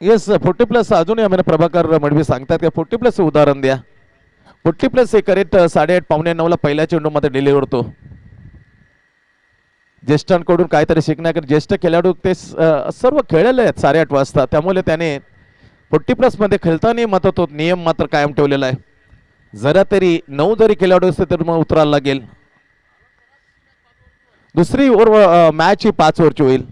Yes 40+ अजूनही आम्हाला प्रभाकर मडवी सांगतात की 40+ उदाहरण द्या. 40+ हे करेक्ट 8:30 पावणे 9ला पहिल्या चेंडूमध्ये डिलिव्हर होतो. ज्येष्ठांकडून काहीतरी शिकण्याकडे ज्येष्ठ खेळाडू ते सर्व खेळलेले आहेत 8:30 वाजता, त्यामुळे त्याने 40+ मध्ये खेळताना मात्र तो नियम मात्र कायम ठेवलेला आहे. जरा तरी 9 जरी खेळाडू असते तर मग उतरायला लागेल. दुसरी ओव्हर मॅच ही 5 ओव्हरची होईल.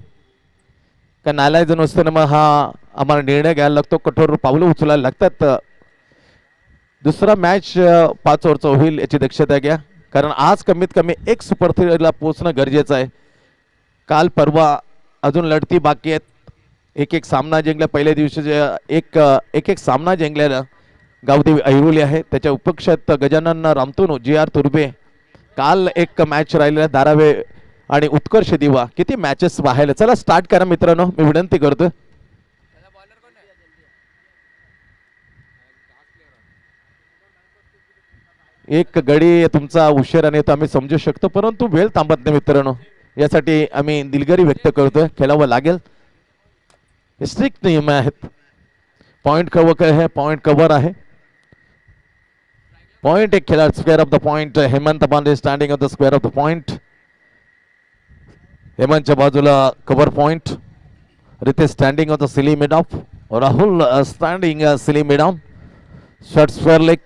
का नालायक असताना मग हा आम्हाला निर्णय घ्यायला लागतो, कठोर पावलं उचलायला लागतात. दुसरा मॅच 5 ओव्हरचा होईल याची दक्षता घ्या, कारण आज कमीत कमी एक सुपर 3ला पोहोचणं गरजेचं आहे. काल परवा अजून लढती बाकी आहेत. एक सामना जिंकला पहिल्या दिवशी, एक सामना जिंकलेला गावदेवी ऐरोली आहे. त्याच्या उपक्षात गजानन रामतोनू GR तुर्बे. काल एक मॅच राहिलेला धारावे आणि उत्कर्ष दिवा. किती मॅचेस पाहायला. चला स्टार्ट करा मित्रांनो, मी विनंती करतो. एक गडी तुमचा उशिराने येतो आम्ही समजू शकतो, परंतु वेळ थांबत नाही मित्रांनो. यासाठी आम्ही दिलगिरी व्यक्त करतोय. खेळावं लागेल, स्ट्रिक्ट नियम आहेत. पॉइंट कव्हर आहे, पॉइंट कव्हर आहे. पॉइंट एक खेळाडू square off the point. Hemant Bandhe standing off the square off the point. हेमंतच्या बाजूला cover point. Ritesh standing off the silly mid off. Rahul standing silly mid on. Shot square leg,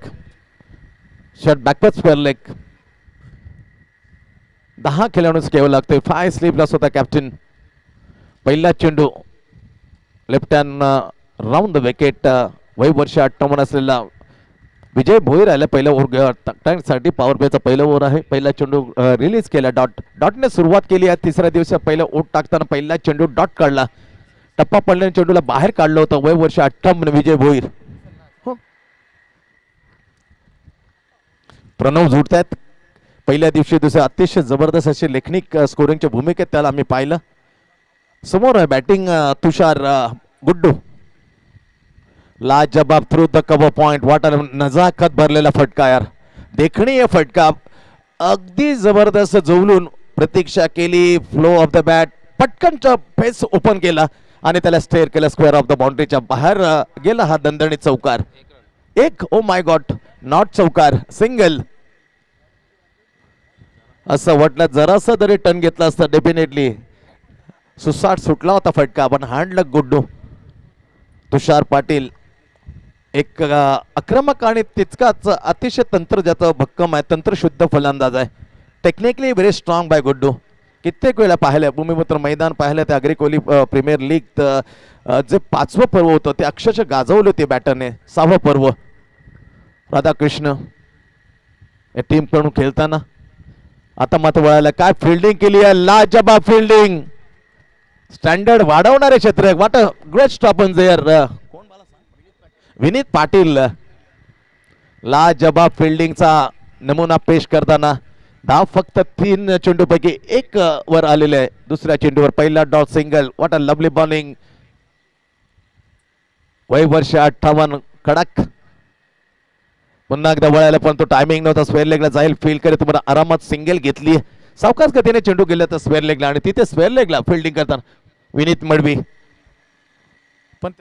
shot backward square leg. 10 खेळाडूच घ्यावं लागतंय. 5 sleepless होता captain. पहिला चेंडू left hand round the wicket. वय वर्ष 58 असलेला विजय भोईर आला पहिल्या ओव्हर टाकण्यासाठी. पॉवर प्लेचा पहिला ओव्हर आहे. पहिला चेंडू रिलीज केला. डॉटने सुरुवात केली आहे. तिसऱ्या दिवशी पहिला ओट टाकताना पहिला चेंडू डॉट काढला. टप्पा पडल्याने चेंडूला बाहेर काढलं होतं. वय वर्ष 58 विजय भोईर. प्रणव झुटतायत. पहिल्या दिवशी दुसऱ्या अतिशय जबरदस्त अशी लेखनिक स्कोरिंगच्या भूमिकेत त्याला आम्ही पाहिलं. समोर आहे बॅटिंग तुषार गुड्डू. लाजवाब थ्रू द कव्हर पॉइंट. वाट नजाकत भरलेला फटका यार. देखणीय फटका. अगदी जबरदस्त जोवलून प्रतीक्षा केली. Flow of the bat. पटकन फेस ओपन केला आणि त्याला स्टेअर केलं. स्क्वेअर ऑफ द बाउंड्रीच्या बाहेर गेला हा दणदणीत चौकार. एक ओ माय गॉड, नॉट चौकार, सिंगल. असं वाटलं जरासा जरी टर्न घेतला असता डेफिनेटली सुसाट सुटला होता फटका. पण हँडलक गुड्डू. तुषार पाटील एक आक्रमक आणि तितकाच अतिशय तंत्र ज्याचं भक्कम आहे. तंत्रशुद्ध फलंदाज आहे. Technically very strong by Guddu. कित्येक वेळा पाहिलं भूमिपुत्र मैदान पाहिलं. त्या अग्रिकोली प्रीमियर लीग जे 5वं पर्व होतं ते अक्षरशः गाजवले होते बॅटरने. 6वं पर्व. राधाकृष्ण या टीम कडून खेळताना आता मात्र वळायला. काय फिल्डिंग केली आहे. लाजवाब फिल्डिंग. स्टँडर्ड वाढवणारे क्षेत्र. वाट great stop on their. Vineet Patil लाजवाब फिल्डिंगचा नमुना पेश करताना. धाव फक्त 3 चेंडूपैकी 1 वर आलेले आहे. दुसऱ्या चेंडूवर पहिला dot single. What a lovely bowling. वय वर्ष 58. कडक. पुन्हा एकदा वळायला पण तो टायमिंग नव्हता. स्क्वेअर लेगला जाईल फील्ड करे. तुम्हाला आरामात सिंगल घेतली. सावकाश गतीने चेंडू गेला तर स्क्वेअर लेगला आणि तिथे स्क्वेअर लेगला फिल्डिंग करताना विनीत मडवी. पण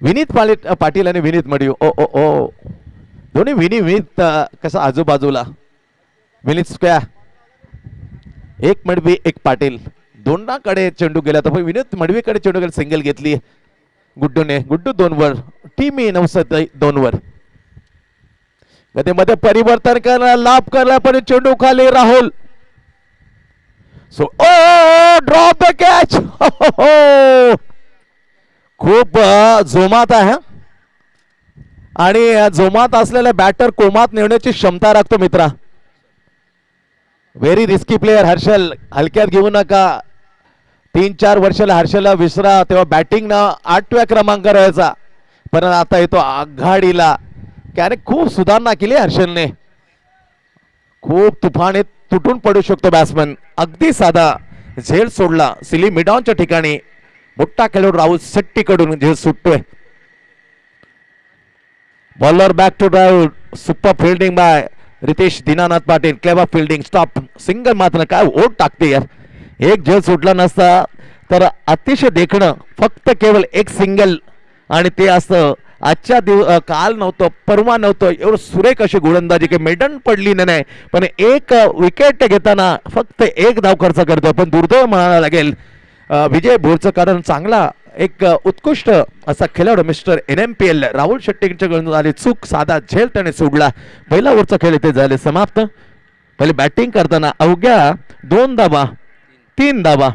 विनीत पाटील आणि विनीत मडवी. ओ ओ ओ दोन्ही विनीत कसं आजूबाजूला. विनीत स्क्वेअर. एक मडवी एक पाटील. दोनाकडे चेंडू गेला तर विनीत मडवीकडे चेंडू गेला. सिंगल घेतली गुड्डूने. गुड्डू 2 वर. टीम 2 वर. गतीमध्ये परिवर्तन करणार. लाभ करला पण चेंडू खाली. Rahul. So oh drop the catch. खूप जोमात आहे आणि जोमात असलेला बॅटर कोमात नेण्याची क्षमता राखतो मित्रा. Very risky player Harshal. हलक्यात घेऊ नका. 3-4 वर्षाला हर्षलला विसरा. तेव्हा बॅटिंग ना 8व्या क्रमांकावर राहायचा. पण आता येतो आघाडीला. कारण खूप सुधारणा केली हर्षलने. खूप तुफाने तुटून पडू शकतो बॅट्समन. अगदी साधा झेल सोडला. सिली मिडॉनच्या ठिकाणी मोठा खेळाडू राहुल शेट्टीकडून झेल सुटतोय. Bowler back to Rahul. Super fielding by Ritesh Dinanath Patil. Clever fielding. Stop. Single मात्र काय ओट टाकते यार. एक झेल सुटला नसता तर अतिशय देखणं फक्त केवळ एक सिंगल आणि ते असं आजच्या काल नव्हतं परवा नव्हतं एवढं सुरेख अशी गोलंदाजी की मेडन पडली नाही पण एक विकेट घेताना फक्त एक धाव खर्च करतो पण दुर्दैव म्हणायला लागेल विजय भोरचं कारण चांगला एक उत्कृष्ट असा खेळाडू मिस्टर NMPL राहुल शेट्टींच्याकडून आली चूक साधा झेल त्याने सोडला पहिला ओव्हरचा खेळ इथे झाले समाप्त पहिले बॅटिंग करताना अवघ्या 2 धावा 3 धावा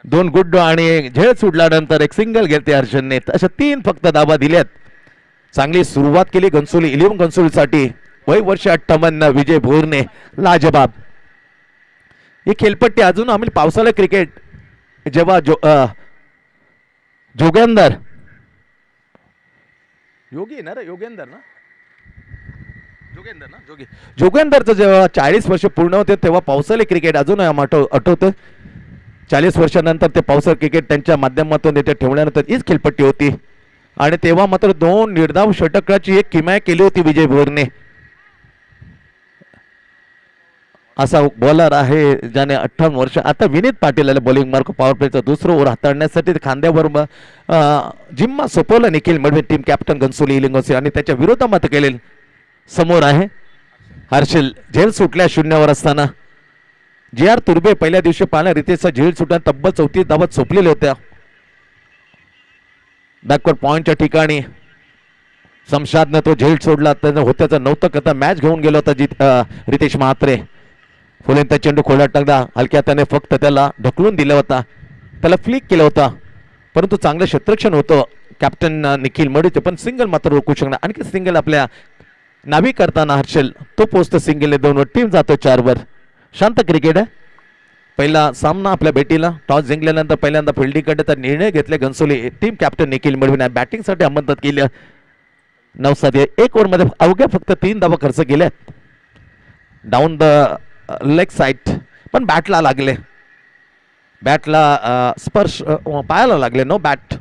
2 गुड्डू आणि एक झेल सुटल्यानंतर एक सिंगल घेतले हर्षलने अशा 3 फक्त धावा दिल्यात चांगली सुरुवात केली घनसोली 11 घनसोलीसाठी वय वर्ष 58 विजय भोरने लाजबाब ही खेळपट्टी अजून आम्ही पावसाळा क्रिकेट जेव्हा जोगेंदर योगी ना रे योगेंदर ना जोगेंदरचं जेव्हा 40 वर्ष पूर्ण होते तेव्हा पावसाळी क्रिकेट अजून आठवतं 40 वर्षानंतर ते पावसाळी क्रिकेट त्यांच्या माध्यमातून येथे ठेवल्यानंतर हीच खेळपट्टी होती आणि तेव्हा मात्र 2 निर्धाव षटकाची एक किमया केली होती विजय भोरने असा बॉलर आहे ज्याने 58 वर्ष आता विनीत पाटील आले बॉलिंग मार्क पॉवर प्लेचं दुसरं ओव्हर हाताळण्यासाठी खांद्यावर जिम्मा सोपवलं निखिल मडवे टीम कॅप्टन घनसोली इलिंगोसी आणि त्याच्या विरोधात केलेल समोर आहे हर्षल झेल सुटल्या 0 असताना JR तुर्बे पहिल्या दिवशी पाहण्या रितेशचा झेल सुटल्या तब्बल 34 धावात सोपलेल्या होत्या बॅकवर्ड पॉइंटच्या ठिकाणी शमशादनं तो झेल सोडला त्यानं होत्याचं नव्हतं करता मॅच घेऊन गेला होता रितेश महात्रे फुलेंचा चेंडू खोलात टाकला हलक्या त्याने फक्त त्याला ढकलून दिला होता त्याला फ्लिक केला होता परंतु चांगलं क्षेत्ररक्षण होतं कॅप्टन निखिल मडीचे पण सिंगल मात्र रोखू शकणार आणखी सिंगल आपल्या नावी करताना हर्षल तो पोचतो सिंगल 2 वर टीम जातो 4 वर शांत क्रिकेट आहे पहिला सामना आपल्या भेटीला टॉस जिंकल्यानंतर पहिल्यांदा फिल्डिंग करण्याचा निर्णय घेतले घनसोली टीम कॅप्टन निखिल मडवीने बॅटिंगसाठी आमंत्रित केलं 9-7 एक ओव्हरमध्ये अवघ्या फक्त 3 धावा खर्च केल्यात डाऊन द लेग साइड पण बॅटला लागले बॅटला स्पर्श पायाला लागले नो बॅट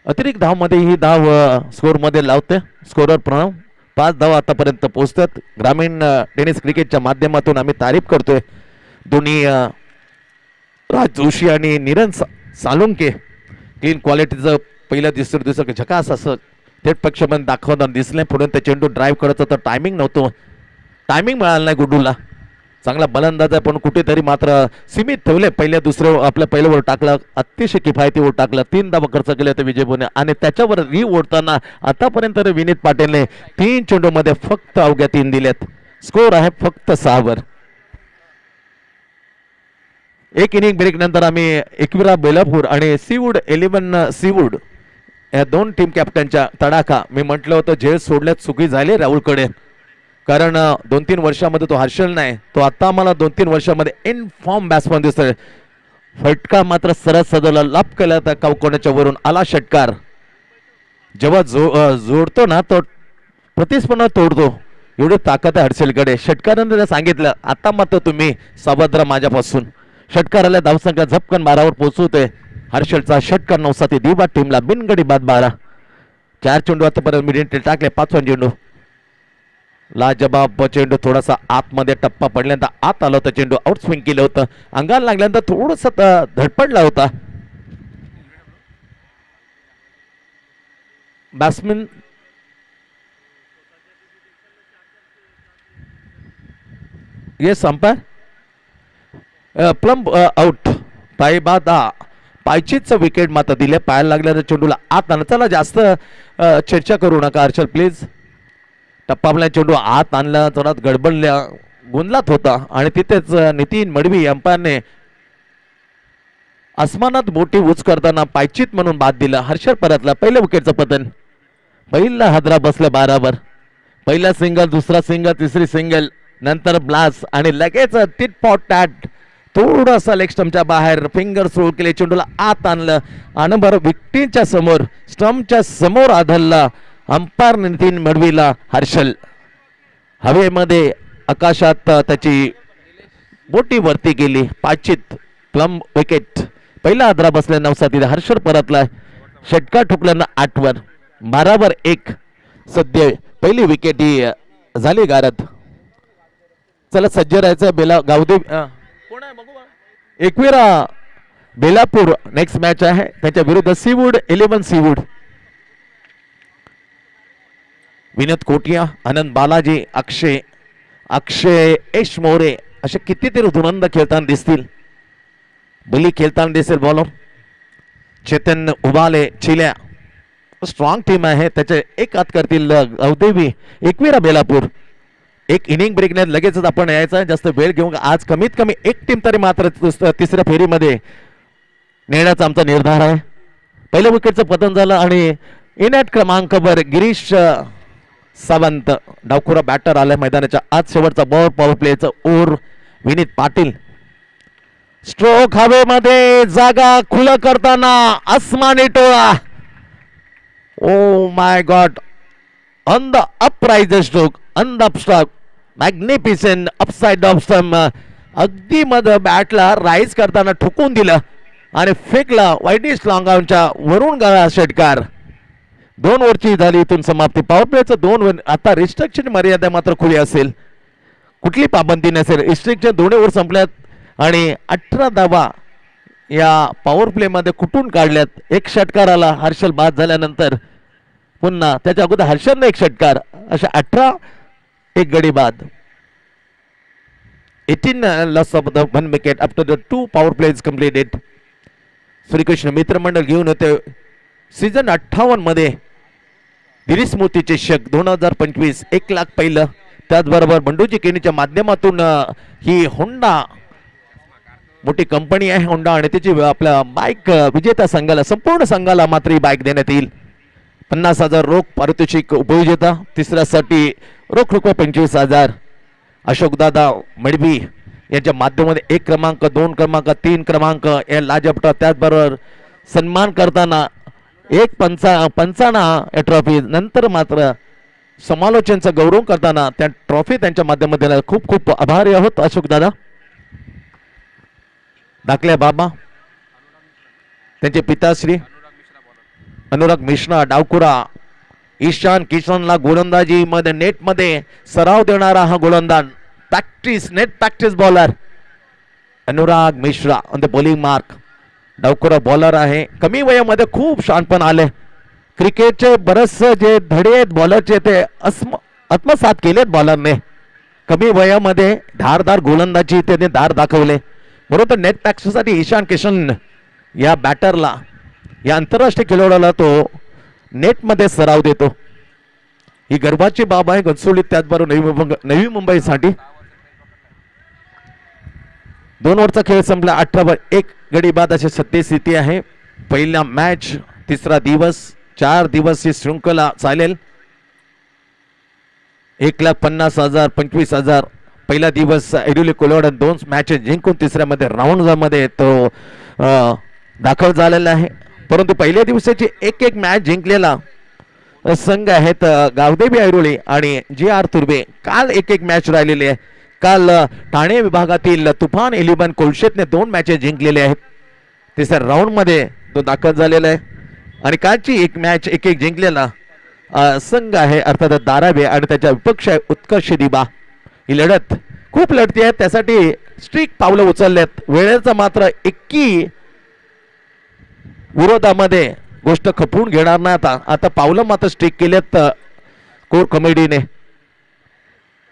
अतिरिक्त धाव मध्ये ही धाव स्कोर मध्ये लावते स्कोरर प्रणव 5 धावा आतापर्यंत पोहोचतात ग्रामीण टेनिस क्रिकेटच्या माध्यमातून आम्ही तारीफ करतोय दोन्ही राज जोशी आणि निरन सालुंके क्लीन क्वालिटीचं पहिल्या दुसरं झकास असं थेट पक्षामध्ये दाखवताना दिसले पुढे ते चेंडू ड्राईव्ह करत होता टायमिंग नव्हतं टायमिंग मिळालं नाही गुड्डूला चांगला बलंदाज आहे पण कुठेतरी मात्र सीमित ठेवले पहिल्या दुसरं आपल्या पहिलं ओव्हर टाकलं अतिशय किफायती ओव्हर टाकलं 3 धावा खर्च केले होते विजय भोरने आणि त्याच्यावर ओढताना आतापर्यंत विनीत पाटीलने 3 चेंडूमध्ये फक्त अवघ्या 3 दिलेत स्कोर आहे फक्त 6 वर एक इनिंग ब्रेक नंतर आम्ही एकविरा बेलापूर आणि सीवूड 11 सीवूड या 2 टीम कॅप्टनच्या तडाखा मी म्हटलं होतं झेल सोडल्यात चुकी झाली राहुलकडे कारण 2-3 वर्षामध्ये तो हर्षल नाही तो आता मला 2-3 वर्षामध्ये इन फॉर्म बॅट्समन दिसतोय फटका मात्र सरळ सदला लाभ केला तर कावकोण्याच्या वरून आला षटकार जेव्हा जोडतो ना तो प्रतिस्पर्धा तोडतो एवढी ताकद आहे हर्षलकडे षटकाराने सांगितलं आता मात्र तुम्ही सावध माझ्यापासून षटकाराला धावसंख्या झपकन 12 वर पोहोचवतोय हर्षलचा षटकार 9-7 दिवा टीमला बिनगडी बाद 12 4 चेंडू आतापर्यंत मिडियम टाकले 5वां चेंडू लाजबाब चेंडू थोडासा आतमध्ये टप्पा पडल्यानंतर आत आला होता चेंडू आउट स्विंग केलं होतं अंगाला लागल्यानंतर थोडस धडपडला होता batsman yes umpire plumb out पायबादा पायचीच विकेट मात्र दिले पायाला लागल्यानंतर चेंडूला आत आणलं चला जास्त चर्चा करू नका हर्षल प्लीज टप्पापल्या चेंडू आत आणला थोडा गडबडल्या गोंधळात होता आणि तिथेच नितीन मडवी अंपायरने आसमानात मोठी उच करताना पायचीत म्हणून बाद दिला हर्षल परतला पहिल्या विकेटचं पतन पहिला हादरा बसला 12 वर पहिला सिंगल दुसरा सिंगल तिसरी सिंगल नंतर ब्लास्ट आणि लगेच टिट पॉट टॅट थोडासा लेग स्टंपच्या बाहेर फिंगर सोल केले चेंडूला आत आणलं आणि बरं विकेटच्या समोर स्टंपच्या समोर आदळला अंपायर नितीन मडवीला हर्षल हवेमध्ये आकाशात त्याची बोटी वरती गेली पाचित प्लम विकेट पहिला आदरा बसल्या 9-7 हर्षल परतला षटकार ठोकल्यानं 8 वर 12 वर 1 सध्या पहिली विकेट ही झाली गारद चला सज्ज राहायचं बेला गावदेव कोण आहे बघू एकविरा बेलापूर नेक्स्ट मॅच आहे त्याच्या विरुद्ध सीवूड 11 सीवूड. विनोद कोटिया, आनंद बालाजी, अक्षय यश मोरे असे कितीतरी धुरंद खेळताना दिसतील. बली खेळताना दिसेल बॉलर. चेतन उबाले चिल्या स्ट्रॉंग टीम आहे त्याचे एक हात करतील अवदेवी. एकविरा बेलापूर एक इनिंग ब्रेकने लगेचच आपण यायचं जास्त वेळ घेऊन आज कमीत कमी एक टीम तरी मात्र तिसऱ्या फेरीमध्ये नेण्याचा आमचा निर्धार आहे. पहिल्या विकेटचं पतन झालं आणि इनॅट क्रमांकावर गिरीश सावंत डावखुरा बॅटर आलाय मैदानाच्या आज. शेवटचा बॉल पॉवर प्लेचं ओव्हर विनीत पाटील. स्ट्रोक हवेमध्ये जागा खुलं करताना आसमानी टोळा. Oh my god on the uprise stroke on the upstroke magnificent upside off stump अगदी मध्ये बॅटला राईज करताना ठोकून दिलं आणि फेकला वाईटिश लॉंगाऊनच्या वरून गळा षटकार. 2 ओव्हरची झाली इथून समाप्ती. पॉवर प्लेचं 2 ओव्हर. आता रिस्ट्रिक्शन मर्यादा मात्र खुली असेल कुठली पाबंदी नसेल. रिस्ट्रिक्शन 2 ओव्हर संपल्यात आणि 18 धावा या पॉवर प्ले मध्ये कुठून काढल्यात. एक षटकार आला हर्षल बाद झाल्यानंतर पुन्हा त्याच्या अगोदर हर्षलने एक षटकार अशा 18 एक गडी बाद. 18 loss of the 1 wicket after the 2 power plays completed. Shrikrishna Mitramandal घेऊन होते सीझन 58 मध्ये गिरीश मोती चषक 2025 1 लाख पहिलं. त्याचबरोबर बंडूजी केनीच्या माध्यमातून ही होंडा मोठी कंपनी आहे होंडा आणि त्याची आपल्या बाईक विजेता संघाला संपूर्ण संघाला मात्र ही बाईक देण्यात येईल. 50,000 रोख पारितोषिक उपविजेता. तिसऱ्यासाठी रोख रुपये 25,000. अशोकदादा मडवी यांच्या माध्यमामध्ये 1 क्रमांक 2 क्रमांक 3 क्रमांक या लाजपटा. त्याचबरोबर सन्मान करताना एक पंचाना या ट्रॉफी. नंतर मात्र समालोचनचा गौरव करताना त्या ट्रॉफी त्यांच्या माध्यमातून खूप खूप आभारी आहोत अशोकदादा. दाखल्या बाबा त्यांचे पिताश्री अनुराग मिश्रा डावकुरा. ईशान किशनला गोलंदाजी मध्ये नेट मध्ये सराव देणारा हा गोलंदाज. Net practice bowler Anurag Mishra on the bowling mark. डावकुरा बॉलर आहे. कमी वयामध्ये खूप शहाणपण आले. क्रिकेटचे बरेचसे जे धडे आहेत बॉलरचे ते आत्मसात केलेत बॉलरने. कमी वयामध्ये धारदार गोलंदाजी त्याने दार दाखवले. बरोबर नेट प्रॅक्टिससाठी ईशान किशन या बॅटरला या आंतरराष्ट्रीय खेळाडूला तो नेटमध्ये सराव देतो. ही गर्वाची बाब आहे घनसोलीत. त्याचबरोबर नवी मुंबईसाठी 2 ओव्हरचा खेळ संपला. 18 गडी बाद अशी सत्य स्थिती आहे. पहिला मॅच तिसरा दिवस 4 दिवस ही शृंखला चालेल. 1,50,000 25,000 पहिला दिवस ऐरोली कोलवाड 2 मॅचेस जिंकून तिसऱ्यामध्ये राऊंड मध्ये तो दाखल झालेला आहे. परंतु पहिल्या दिवसाची एक मॅच जिंकलेला संघ आहेत गावदेवी ऐरोली आणि JR तुर्बे. काल एक मॅच राहिलेली आहे. काल ठाणे विभागातील तुफान 11 कोलशेतने 2 मॅचेस जिंकलेले आहेत. तिसऱ्या राऊंड मध्ये तो दाखल झालेला आहे आणि कालची एक मॅच एक जिंकलेला संघ आहे अर्थात धारावी आणि त्याच्या विपक्ष आहे उत्कर्ष दिबा. ही लढत खूप लढती आहे त्यासाठी स्ट्रिक पावलं उचललेत. वेळेचा मात्र एकी विरोधामध्ये गोष्ट खपवून घेणार नाही. आता पावलं मात्र स्ट्रिक केलेत कोर कमिटीने.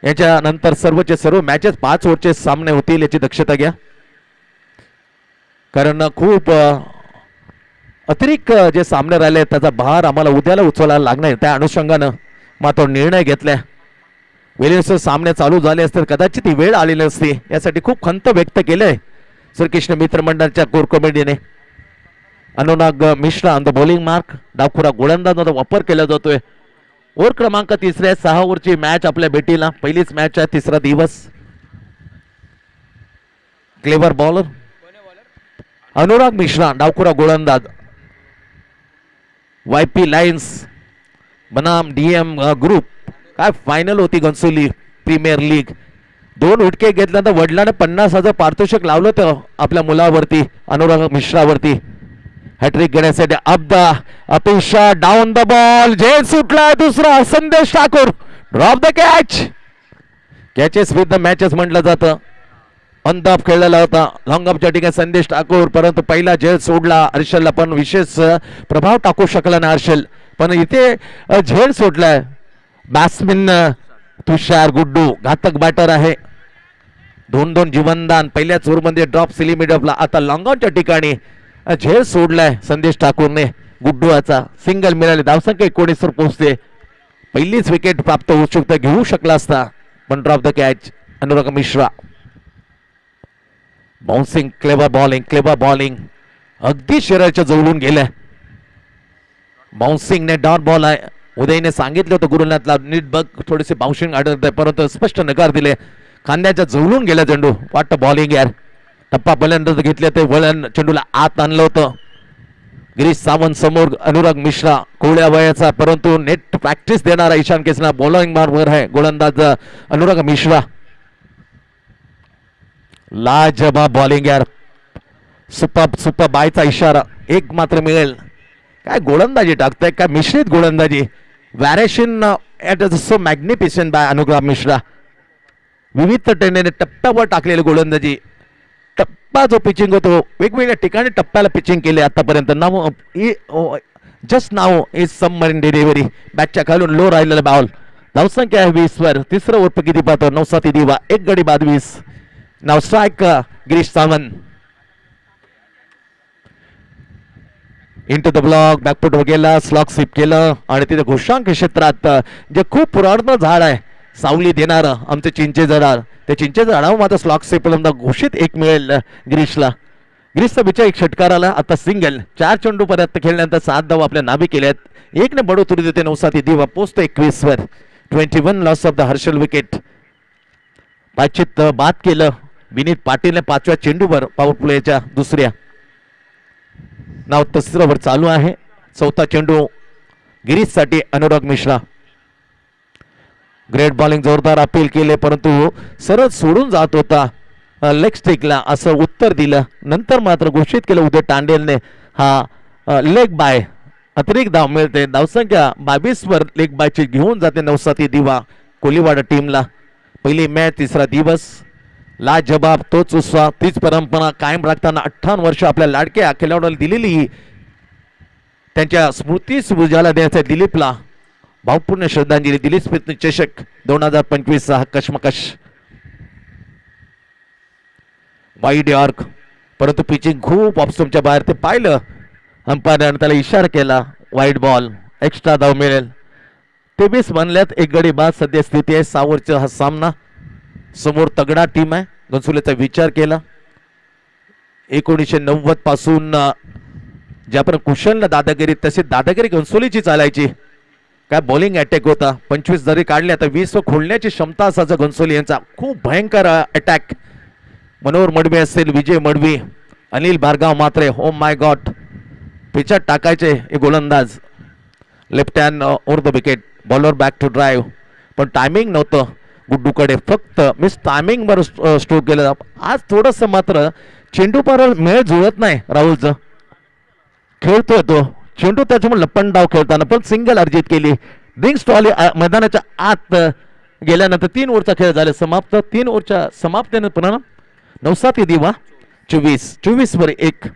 याच्यानंतर सर्वचे सर्व मॅचेस 5 ओव्हरचे सामने होतील याची दक्षता घ्या. कारण खूप अतिरिक्त जे सामने राहिले त्याचा भार आम्हाला उद्याला उचलायला लागणार. त्या अनुषंगानं मात्र निर्णय घेतलाय. वेळेस सामने चालू झाले असतील कदाचित ही वेळ आलेली असते. यासाठी खूप खंत व्यक्त केलंय श्रीकृष्ण मित्र मंडळाच्या कोर कमिटीने. Anurag Mishra on the bowling mark. डावखुरा गोलंदाजाचा वापर केला जातोय. ओव्हर क्रमांक 3 6 ओव्हरची मॅच आपल्या भेटीला. पहिलीच मॅच आहे तिसरा दिवस. क्लेवर बॉलर अनुराग मिश्रा डावखुरा गोलंदाज. YP लायन्स बनाम DM ग्रुप. काय फायनल होती घनसोली प्रीमियर लीग. 2 विकेट घेतल्यानंतर वडिलांनी 50,000 पारितोषिक लावलं होतं आपल्या मुलावरती अनुराग मिश्रावरती. हॅट्रिक घेण्यासाठी अपेक्षा डाऊन द बॉल. झेल सुटला दुसरा. संदेश Thakur drop the catch. Catches with the matches म्हटलं जातं. ऑन द ऑफ खेळलेला होता. लॉंग ऑफच्या ठिकाणी संदेश ठाकूर, परंतु पहिला झेल सोडला. हर्षलला पण विशेष प्रभाव टाकू शकला ना हर्षल, पण इथे झेल सोडलाय. बॅट्समॅन तुषार गुड्डू घातक बॅटर आहे. 2-2 जीवनदान पहिल्याच ओव्हरमध्ये ड्रॉप सिली मिडअपला. आता लॉंग ऑनच्या ठिकाणी झेल सोडलाय संदेश ठाकूरने. गुड्डूचा सिंगल मिळाले. धावसंख्या 19 वर पोहोचते. पहिलीच विकेट प्राप्त होऊ शकते, घेऊ शकला असता, पण drop the catch. Anurag Mishra bouncing, clever bowling अगदी शरीराच्या जवळून गेल्या. बाउन्सिंगने डॉट बॉल आहे. उदयने सांगितलं होतं गुरुनाथला नीट बघ थोडेसे बाउन्सिंग आढळत आहे, परंतु स्पष्ट नकार दिले. खांद्याच्या जवळून गेला चेंडू. वाटतं बॉलिंग यार. टप्पा पहिल्यांदाच घेतले ते वळण चेंडूला आत आणलं होतं. गिरीश सावंत समोर अनुराग मिश्रा कोवळ्या वयाचा, परंतु नेट प्रॅक्टिस देणारा ईशान किसना बॉलिंग मार्गवर आहे. गोलंदाज अनुराग मिश्रा लाजवाब बॉलिंग यार. सुपर बायचा इशारा एक मात्र मिळेल. काय गोलंदाजी टाकताय, काय मिश्रित गोलंदाजी. Variation it is so magnificent by Anurag Mishra. विविध टेनेने टप्प्यावर टाकलेली गोलंदाजी. टप्पा जो पिचिंग होतो वेगवेगळ्या ठिकाणी टप्प्याला पिचिंग केले आतापर्यंत. Now just now is submarine delivery. बॅटच्या खालून लो राहिलेला बॉल. धावसंख्या आहे 20 वर. तिसरं ओव्हर किती पाहतो 9 दिवा 1 गडी बाद 20. Now strike Girish Sawant. Into the block बॅकफुटवर गेला, स्लॉक स्वीप केलं आणि तिथे घोषांक क्षेत्रात जे खूप पुरातन झाड आहे सावली देणार आमचे चिंचे झाड, त्या चिंचे झाडावर मात्र स्लॉक स्वीप घोषित एक मिळेल गिरीशला. गिरीशचा बिचार एक षटकार आला. आता सिंगल. 4 चेंडू पर्यंत खेळल्यानंतर 7 धावा आपल्या नावी केल्यात. 1 ने बडोतरी देते 9 दिवा पोचतो 21 वर. 21 loss of the Harshal wicket. पाचित बाद केलं विनीत पाटीलने 5व्या चेंडूवर पॉवर प्लेच्या दुसऱ्या. नाव 3रं ओव्हर चालू आहे. 4था चेंडू गिरीश साठी अनुराग मिश्रा. ग्रेट बॉलिंग, जोरदार अपील केले, परंतु सरळ सोडून जात होता लेग स्टिकला असं उत्तर दिलं. नंतर मात्र घोषित केलं उदय तांडेलने हा लेग बाय. अतिरिक्त धाव मिळते. धावसंख्या 22 वर लेग बायची घेऊन जाते 9 दिवा कोलीवाडा टीमला. पहिली मॅच, तिसरा दिवस. लाजबाब तोच उत्साह, तीच परंपरा कायम राखताना 58 वर्ष आपल्या लाडक्या खेळाडूला दिलेली त्यांच्या स्मृती सुजाला द्यायचा दिलीपला भावपूर्ण श्रद्धांजली. दिलीप स्मृती चषक 2025 हा कशमकश वाईड यॉर्क, परंतु पिचिंग खूप ऑप्शनच्या बाहेर. ते पाहिलं अंपायरने, त्याला इशारा केला वाईड बॉल, एक्स्ट्रा धाव मिळेल. 23 बनल्यात 1 गडी बाद सध्या स्थिती आहे. 6 ओव्हरचा हा सामना. समोर तगडा टीम आहे. घनसोलीचा विचार केला 1990 पासून ज्याप्रमाणे कुशलला दादागिरी, तशी दादागिरी घनसोलीची चालायची. काय बॉलिंग अटॅक होता. 25 जरी काढले आता 20 खोलण्याची क्षमता असायचा घनसोली यांचा. खूप भयंकर अटॅक. मनोहर मडवी असेल, Vijay Madvi, Anil Bhargav Mhatre, oh my god पिचात टाकायचे हे गोलंदाज. Left hand over the wicket. Bowler back to drive, पण टायमिंग नव्हतं गुड्डूकडे. फक्त मिस टायमिंग वर स्ट्रोक केलं. आज थोडस मात्र चेंडू पर मेळ जुळत नाही राहुलचं. खेळतोय तो चेंडू, त्याच्यामुळे लपंड डाव खेळताना पण सिंगल अर्जित केली. ड्रिंक स्टॉल मैदानाच्या आत गेल्यानंतर 3 ओव्हरचा खेळ झाला समाप्त. 3 ओव्हरच्या समाप्तीने पुन्हा 9 दिवा 24 वर 1.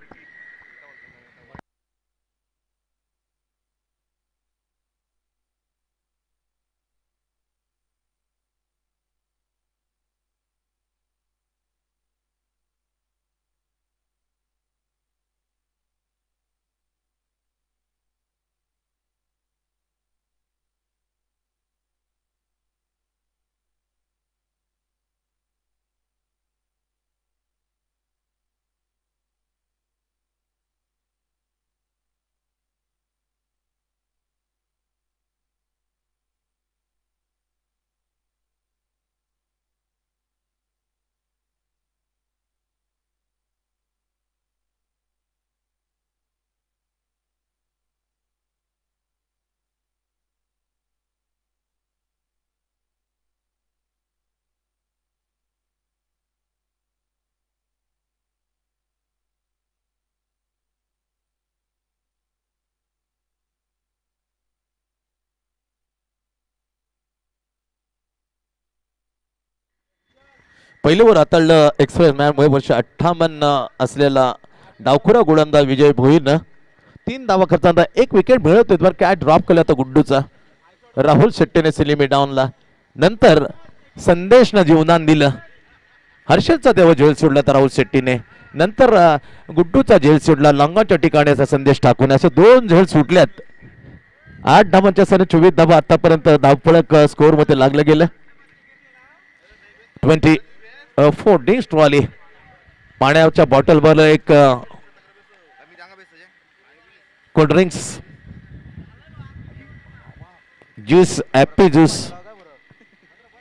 पहिले वर हाताळलं एक्सप्रेस मॅन वय वर्ष 58 असलेला डावखुरा गोलंदाज विजय भोईरनं 3 धावा करताना 1 विकेट मिळवतोय. बरं काय ड्रॉप केला होता गुड्डूचा. राहुल शेट्टीने सिलिमी डाऊनला. नंतर संदेशनं जीवदान दिलं. हर्षलचा तेव्हा झेल सोडला तर राहुल शेट्टीने. नंतर गुड्डूचा झेल सोडला लॉंगाच्या ठिकाणी असा संदेश टाकून. असे 2 झेल सुटल्यात. 8 धावांच्या सने 24 धावा आतापर्यंत धावपळक स्कोअर मध्ये लागलं गेलं. 24 ड्रिंक्स ट्रॉली पाण्याच्या बॉटलवर एक cold drinks juice Appy juice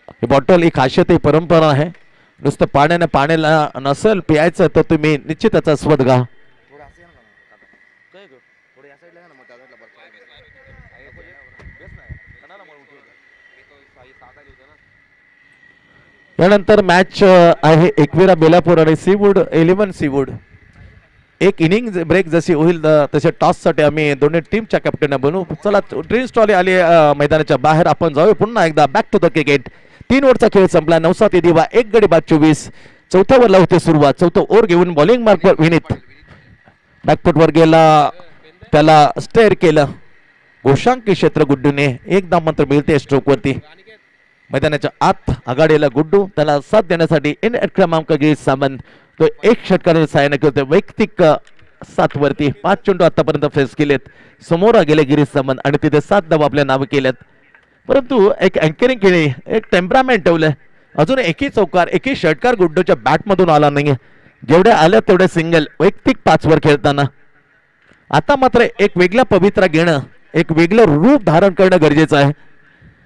ही बॉटल ही खासियत ही परंपरा आहे. नुसतं पाण्याला नसेल प्यायचं तर तुम्ही निश्चित त्याचा स्वाद घ्या. यानंतर मॅच आहे एकविरा बेलापूर आणि सीवूड 11 सीवूड. एक इनिंग ब्रेक जशी होईल तसे टॉससाठी आम्ही दोन्ही टीमच्या कॅप्टन बनवू. चला ड्रीम स्टॉली आली मैदानाच्या बाहेर. आपण जाऊया पुन्हा एकदा बॅक टू द क्रिकेट. 3 ओव्हरचा खेळ संपला. 9-7 दिवा 1 गडी बाद 24. चौथ्या ओव्हरला होते सुरुवात. चौथं ओव्हर घेऊन बॉलिंग मार्कवर विनीत बॅकफुटवर गेला. त्याला स्टेअर केलं घोषांकी क्षेत्र गुड्डूने. 1 धाव मात्र मिळते स्ट्रोकवरती. मैदानाच्या आत आघाडीला गुड्डू. त्याला साथ देण्यासाठी इन क्रमांक गिरीश सामंत. तो 1 षटकाराने सहाय्य केलं. वैयक्तिक 7 वरती 5 चेंडू आतापर्यंत फेस केलेत. समोर गेले गिरीश सामंत आणि तिथे 7 धावा आपल्या नावे केल्यात. परंतु एक अँकरिंग केली. एक टेम्परामेंट ठेवलं. अजून एकही चौकार एकही षटकार गुड्डूच्या बॅटमधून आला नाही. जेवढे आले तेवढे सिंगल वैयक्तिक 5 वर खेळताना. आता मात्र एक वेगळा पवित्रा घेणं एक वेगळं रूप धारण करणं गरजेचं आहे.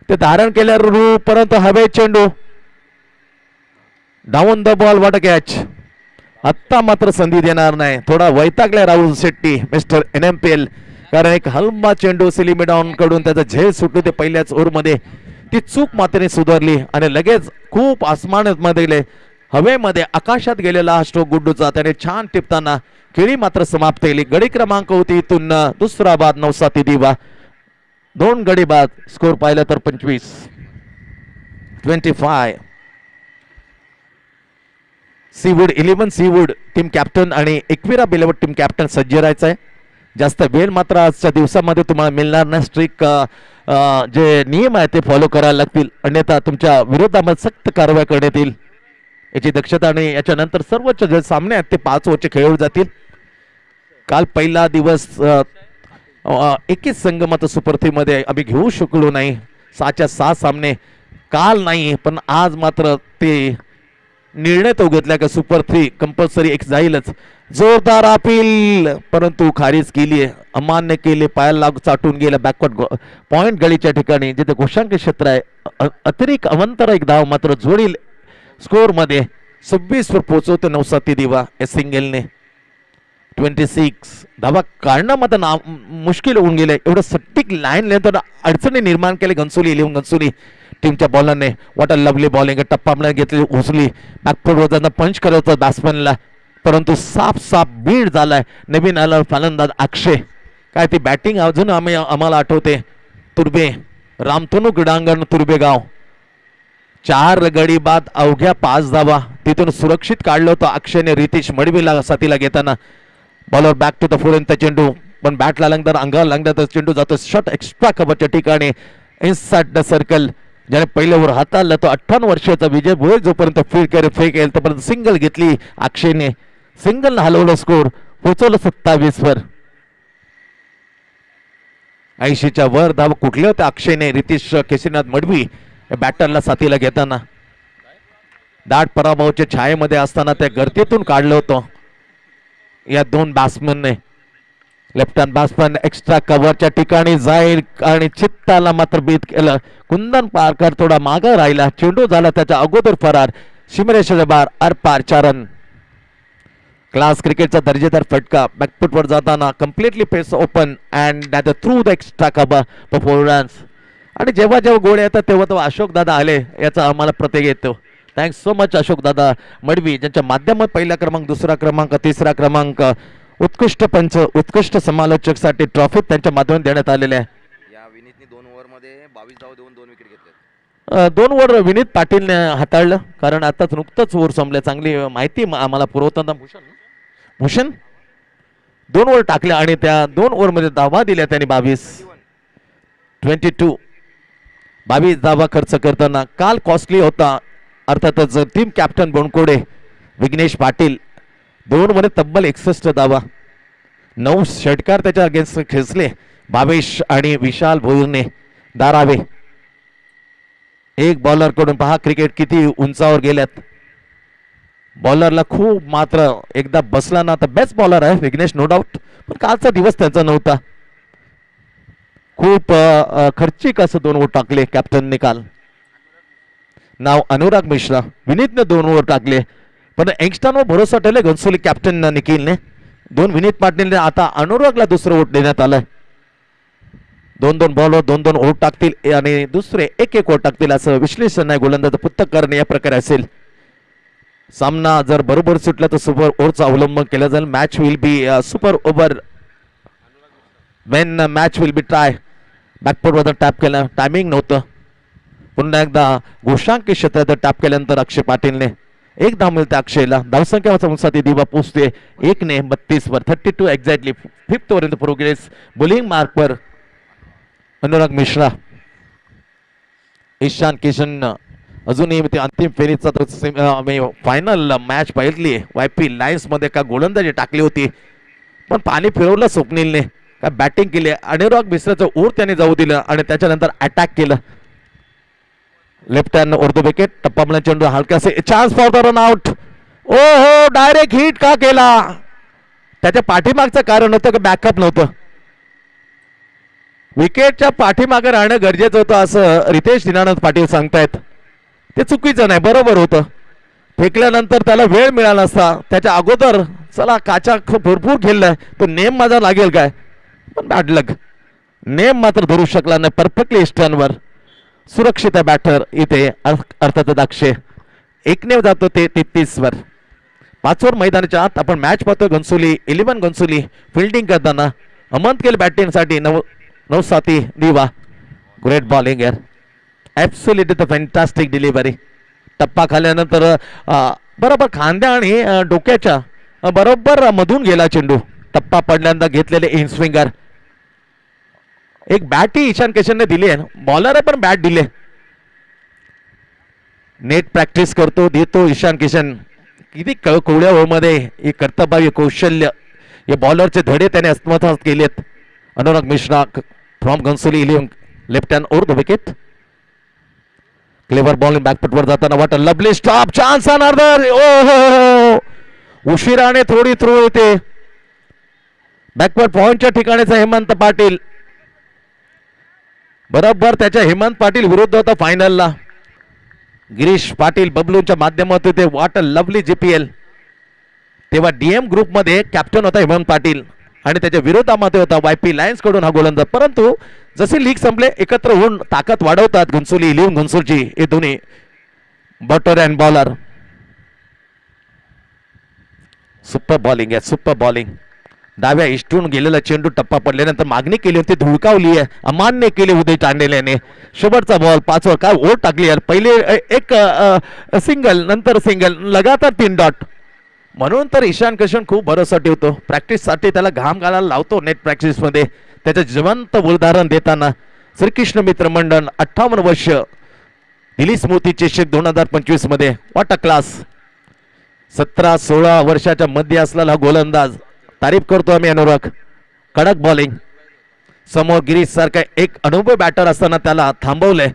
ते धारण केल्यावर रूप परंतु हवे चेंडू डाऊन द बॉल वाट कॅच. आत्ता मात्र संधी देणार नाही. थोडा वैतागलाय राहुल शेट्टी मिस्टर NMPL. कारण एक हलमा चेंडू सिलिमी डाऊन कडून त्याचा झेल सुटलो ते पहिल्याच ओव्हरमध्ये. ती चूक मात्र सुधारली आणि लगेच खूप आसमानात गेले हवेमध्ये आकाशात गेलेला हा स्ट्रोक गुड्डूचा. त्याने छान टिपताना खेळी मात्र समाप्त केली. गडी क्रमांक होती इथून दुसरा बाद 9-7 दिवा 2 गडी बाद. स्कोर पाहिला तर 25. सीवूड 11 सीवूड टीम कॅप्टन आणि एकविरा बेलापूर टीम कॅप्टन सज्ज राहायचं आहे. जास्त वेळ मात्र आजच्या दिवसामध्ये तुम्हाला मिळणार नाही. स्ट्रिक जे नियम आहे ते फॉलो करायला लागतील. अन्यथा तुमच्या विरोधामध्ये सक्त कारवाई करण्यात येईल याची दक्षता. आणि याच्यानंतर सर्वोच्च जे सामने आहेत ते 5 ओव्हरचे खेळले जातील. काल पहिला दिवस 21 संघ मात्र सुपर 3 मध्ये आम्ही घेऊ शकलो नाही. 6च्या 6 सामने काल नाही पण आज मात्र ते निर्णय तो घेतला की सुपर 3 कंपल्सरी एक जाईलच. जोरदार अपील परंतु खारीज केली आहे. अमान्य केले. पायाला लागू चाटून गेला बॅकवर्ड पॉइंट गळीच्या ठिकाणी जिथे घोषांकी क्षेत्र आहे. अतिरिक्त अवंतर एक धाव मात्र जोडील स्कोर मध्ये 26 वर पोहोचवतो 9-7 दिवा या सिंगलने. 26 धावा काढणं मात्र मुश्किल होऊन गेले. एवढं सटीक लाईन लेंथ अडचणी निर्माण केले घनसोली टीमच्या बॉलरने. What a lovely bowling. टप्पा घेतली उचली बॅकफुटवर जाणं पंच करत होता बॅट्समॅनला. परंतु साफ बीड झालाय. नवीन आला फलंदाज अक्षय. काय ती बॅटिंग अजून आम्हाला आठवते. तुर्बे रामधनु क्रीडांगण तुर्बेगाव 4 गडी बाद अवघ्या 5 धावा तिथून सुरक्षित काढलं होतं अक्षयने रितेश मडवीला साथीला घेताना. बॉलर बॅक टू द फुरेंचा चेंडू पण बॅटला लागणार अंगावर लागणार चेंडू जातो शॉट एक्स्ट्रा कव्हरच्या ठिकाणी इनसाइड द सर्कल. ज्याने पहिल्यावर हाताळला तो 58 वर्षाचा विजय भोईर जोपर्यंत फील्ड कॅरी फेक येईल तोपर्यंत सिंगल घेतली अक्षयने. सिंगल हलवलं स्कोर पोहोचवलं 27 वर. 80च्या वर धाव कुठले होते अक्षयने. रितेश केसीनाथ मडवी बॅटरला साथीला घेताना दाट पराभवाच्या छायेमध्ये असताना त्या गर्दीतून काढलं होतं या 2 बॅट्समनने. लेफ्ट हँड बॅट्समन एक्स्ट्रा कव्हरच्या ठिकाणी जाईल आणि चित्ताला मात्र बीत केलं. कुंदन पारकर थोडा मागे राहिला. चेंडू झाला त्याच्या अगोदर फरार. शिमरेश्वर बार आरपार 4 रन. क्लास क्रिकेटचा दर्जेदार फटका बॅकफुटवर जाताना completely face open and through the extra cover for 4 runs. आणि जेव्हा गोळे येतात तेव्हा तो अशोक दादा आले याचा आम्हाला प्रत्येक येतो. थँक्स सो मच अशोक दादा मडवी ज्यांच्या माध्यमात 1ला क्रमांक 2रा क्रमांक 3रा क्रमांक उत्कृष्ट पंच उत्कृष्ट समालोचक साठी ट्रॉफी त्यांच्या माध्यमातून देण्यात आलेल्या आहे. या विनीतने 2 ओव्हर मध्ये 22 धावा देऊन 2 विकेट घेतले. 2 ओव्हर विनीत पाटीलने हाताळलं, कारण आताच नुकतंच ओव्हर संपलं. चांगली माहिती आम्हाला पुरवताना भूषण 2 ओव्हर टाकल्या आणि त्या 2 ओव्हरमध्ये धावा दिल्या त्यांनी 22 धावा खर्च करताना. काल कॉस्टली होता अर्थातच टीम कॅप्टन बोनकोडे विघ्नेश पाटील 2 मध्ये तब्बल 61 धावा, 9 षटकार त्याच्या अगेन्स्ट खेचले भावेश आणि विशाल भोईरने दारावे. एक बॉलर कडून पहा क्रिकेट किती उंचावर गेल्यात. बॉलरला खूप मात्र एकदा बसला ना तर बेस्ट बॉलर आहे विघ्नेश नो डाऊट, पण कालचा दिवस त्यांचा नव्हता. खूप खर्चिक असं 2 ओव्हर टाकले कॅप्टनने काल. नाव अनुराग मिश्रा. विनीतने 2 ओव्हर टाकले, पण यंगस्टरवर भरोसा ठेवले घनसोली कॅप्टन निखिलने. 2 विनीत पाटीलने. आता अनुरागला दुसरं ओव्हर देण्यात आलंय. 2-2 बॉलर 2-2 ओव्हर टाकतील आणि दुसरे 1-1 ओव्हर टाकतील असं विश्लेषण आहे गोलंदाज पृथक्करण या प्रकारे असेल. सामना जर बरोबर सुटला तर सुपर ओव्हरचा अवलंब केला जाईल. Match will be super over when match will be try. बॅकफुटवर टॅप केलं, टायमिंग नव्हतं. पुन्हा एकदा घोषांकी क्षेत्रात टॅप केल्यानंतर अक्षय पाटीलने 1 धाव मिळते अक्षयला. धावसंख्या वाचवण्यासाठी दिवा पोचते 1 ने 32 वर. 32 exactly. 5th over in the progress. Bowling mark वर अनुराग मिश्रा. ईशान किशन अजूनही ते अंतिम फेरीचा फायनल मॅच पाहिली. वायपी लायन्स मध्ये का गोलंदाजी टाकली होती, पण पाणी फिरवलं स्वप्नीलने. काय बॅटिंग केली. अनुराग मिश्राचं ओव्हर त्याने जाऊ दिलं आणि त्याच्यानंतर अटॅक केलं. Left hand over the wicket. टप्पा चेंडू हलकासे chance for the run out. ओ हो, डायरेक्ट हिट का केला? त्याच्या पाठीमागचं कारण होतं की बॅकअप नव्हतं. विकेटच्या पाठीमागे राहणं गरजेचं होतं असं रितेश दीनानाथ पाटील सांगतायत. ते चुकीचं नाही, बरोबर होतं. फेकल्यानंतर त्याला वेळ मिळाला असता. त्याच्या अगोदर चला काचा भरपूर खेळलाय, तो नेम माझा लागेल काय, पण बॅड लक. नेम मात्र धरू शकला नाही. परफेक्टली स्टर्नवर सुरक्षित आहे बॅटर इथे. अर्थातच अक्षय 1 ने जातो ते 33 वर. 5 ओव्हर मैदानाच्या आत आपण मॅच पाहतो. घनसोली 11 घनसोली फिल्डिंग करताना अमंत केल बॅटिंग साठी. नवसाती दिवा. ग्रेट बॉलिंग यार, ऍब्सोल्युटली द फॅन्टास्टिक डिलिव्हरी. टप्पा खाल्यानंतर बरोबर खांद्या आणि डोक्याच्या बरोबर मधून गेला चेंडू. टप्पा पडल्यानंतर घेतलेले इन स्विंगर. एक बॅट ही ईशान किशनने दिली आहे. बॉलर आहे पण बॅट दिले. नेट प्रॅक्टिस करतो देतो ईशान किशन. किती कोवळ्या ओव्हरमध्ये हे कर्तव्य कौशल्य, हे बॉलरचे धडे त्याने आत्मसात केलेत. Anurag Mishra from Ghansoli 11 left hand over the wicket. Clever bowling बॅकफुटवर जाताना what lovely stop. Chance another. Oh उशिराने थोडी थ्रो येते. बॅकवर्ड पॉइंटच्या ठिकाणीचा हेमंत पाटील. बरोबर त्याच्या हेमंत पाटील विरुद्ध होता फायनलला. गिरीश पाटील बबलूच्या माध्यमातून ते वाट लवली जीपीएल. तेव्हा डीएम ग्रुप मध्ये कॅप्टन होता हेमंत पाटील आणि त्याच्या विरोधामध्ये होता वायपी लायन्स कडून हा गोलंदाज. परंतु जसे लीग संपले एकत्र होऊन ताकद वाढवतात घनसोली 11 घनसोलची हे दोन्ही butter and bowler. Super bowling आहे, सुपर बॉलिंग. डाव्या इष्टून गेलेला चेंडू टप्पा पडल्यानंतर मागणी केली होती, धुळकावली आहे, अमान्य केली उदय तांडेल्याने. शेवटचा बॉल 5 वर काय ओव्हर टाकली यार. पहिले एक सिंगल, नंतर सिंगल, लगातार 3 डॉट. म्हणून तर ईशान किशन खूप भरोसा ठेवतो. प्रॅक्टिससाठी त्याला घाम घालायला लावतो नेट प्रॅक्टिस मध्ये. त्याचं जिवंत उदाहरण देताना श्रीकृष्ण मित्र मंडळ 58 वर्ष दिल्ली स्मृती चषक 2025 मध्ये वॉट अ क्लास. 17-16 वर्षाच्या मध्ये असलेला गोलंदाज. तारीफ करतो आम्ही अनुराग. कडक बॉलिंग. समोर गिरीश सारखा एक अनुभवी बॅटर असताना त्याला थांबवले,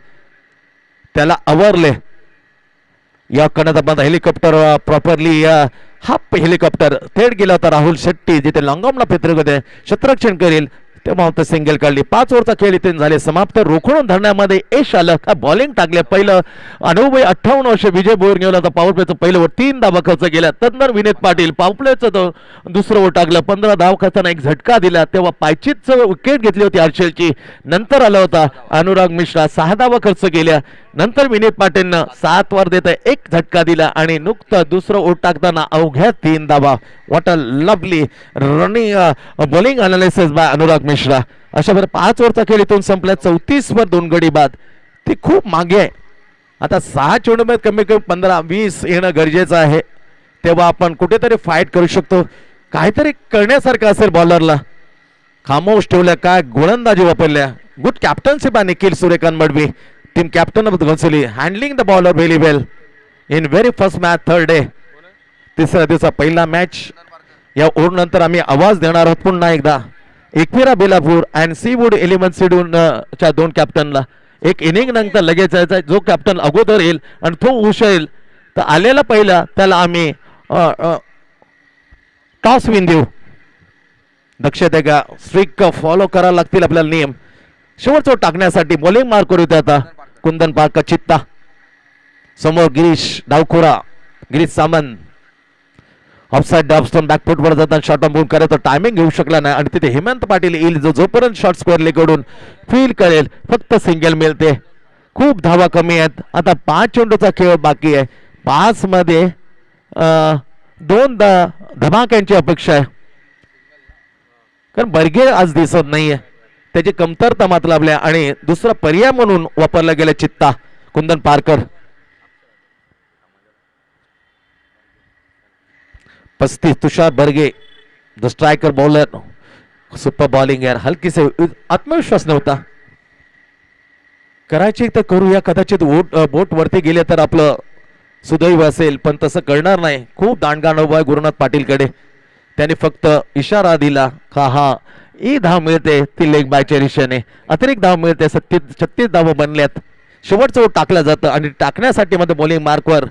त्याला आवरले. या कणात हेलिकॉप्टर प्रॉपरली हाफ हेलिकॉप्टर थेट गेला होता राहुल शेट्टी, जिथे लॉंगॉमला क्षेत्रमध्ये क्षेत्ररक्षण करेल तेव्हा होतं सिंगल काढली. 5 ओव्हरचा खेळ इथे झाले समाप्त. रोखून धरण्यामध्ये यश आलं. का बॉलिंग टाकले. पहिलं अनुभवी 58 वर्ष विजय बोर गेला होता. पॉवर प्लेचं पहिलं ओव्हर 3 धावा खर्च केल्या. तदनंतर विनीत पाटील पॉवर प्लेचं दुसरं ओव्हर टाकलं. 15 धाव खर्चाने एक झटका दिला. तेव्हा पायचीच विकेट घेतली होती हर्षलची. नंतर आला होता अनुराग मिश्रा, 6 धावा खर्च केल्या. नंतर विनीत पाटीलनं 7 वर देत एक झटका दिला आणि नुकतं दुसरं ओव्हर टाकताना अवघ्या 3 धावा. What a lovely running bowling analysis by Anurag Mishra. अशा प्रकारे 5 ओव्हरचा खेळ इथून संपला. 34 वर 2 गडी बाद. ती खूप मागे आहे. आता 6 चेंडूमध्ये कमी कमी 15-20 येणं गरजेचं आहे, तेव्हा आपण कुठेतरी फाईट करू शकतो. काहीतरी करण्यासारखं असेल बॉलरला. खामोश ठेवल्या, काय गोलंदाजी वापरल्या. गुड कॅप्टनशिप आहे Nikhil Suryakant Madvi, team captain of Ghansoli, handling the bowler very well in very first match third day. तिसऱ्या दिवसा पहिला मॅच. या ओव्हर नंतर आम्ही आवाज देणार आहोत पुन्हा एकदा एकविरा बेलापूर अँड सीवूड इलेव्हन सीडून च्या 2 कॅप्टनला. एक इनिंग नंतर लगेच यायचा, जो कॅप्टन अगोदर येईल आणि तो उशेल तर आलेला पहिला त्याला आम्ही टॉस विन देऊ. दक्षता का स्ट्रिक फॉलो करायला लागतील आपल्याला नियम. शेवटचं टाकण्यासाठी बॉलिंग मार्क करू आता कुंदन पार्क चित्ता. समोर गिरीश डावखोरा, गिरीश सामंत ऑफसाइड डॉबस्टोन बॅकफुटवर जाताना शॉर्ट ऑन बूम करायचं टायमिंग घेऊ शकला नाही आणि तिथे हेमंत पाटील येईल जो जोपर्यंत शॉर्ट स्क्वेअर लेकडून फील करेल फक्त सिंगल मिळते. खूप धावा कमी आहेत. आता 5 चेंडूचा खेळ बाकी आहे. 5 मध्ये 2 धमाक्यांची अपेक्षा आहे, कारण बर्गे आज दिसत नाहीये, त्याची कमतरता मात्र लाभल्या आणि दुसरा पर्याय म्हणून वापरला गेला चित्ता Kundan Parkar. 35 Tushar Barge the striker bowler, super bowling यार. हलकी से आत्मविश्वास नव्हता. करायची तर करूया, कदाचित बोट वरती गेले तर आपलं सुदैव असेल, पण तसं करणार नाही. खूप दांडगा नभा आहे गुरुनाथ पाटीलकडे. त्यांनी फक्त इशारा दिला का हा ही धाव मिळते ती लेग बायच्या दिशेने, अतिरिक्त धाव मिळते. 36 धावा बनल्यात. शेवटचं टाकलं जातं आणि टाकण्यासाठी मध्ये बॉलिंग मार्कवर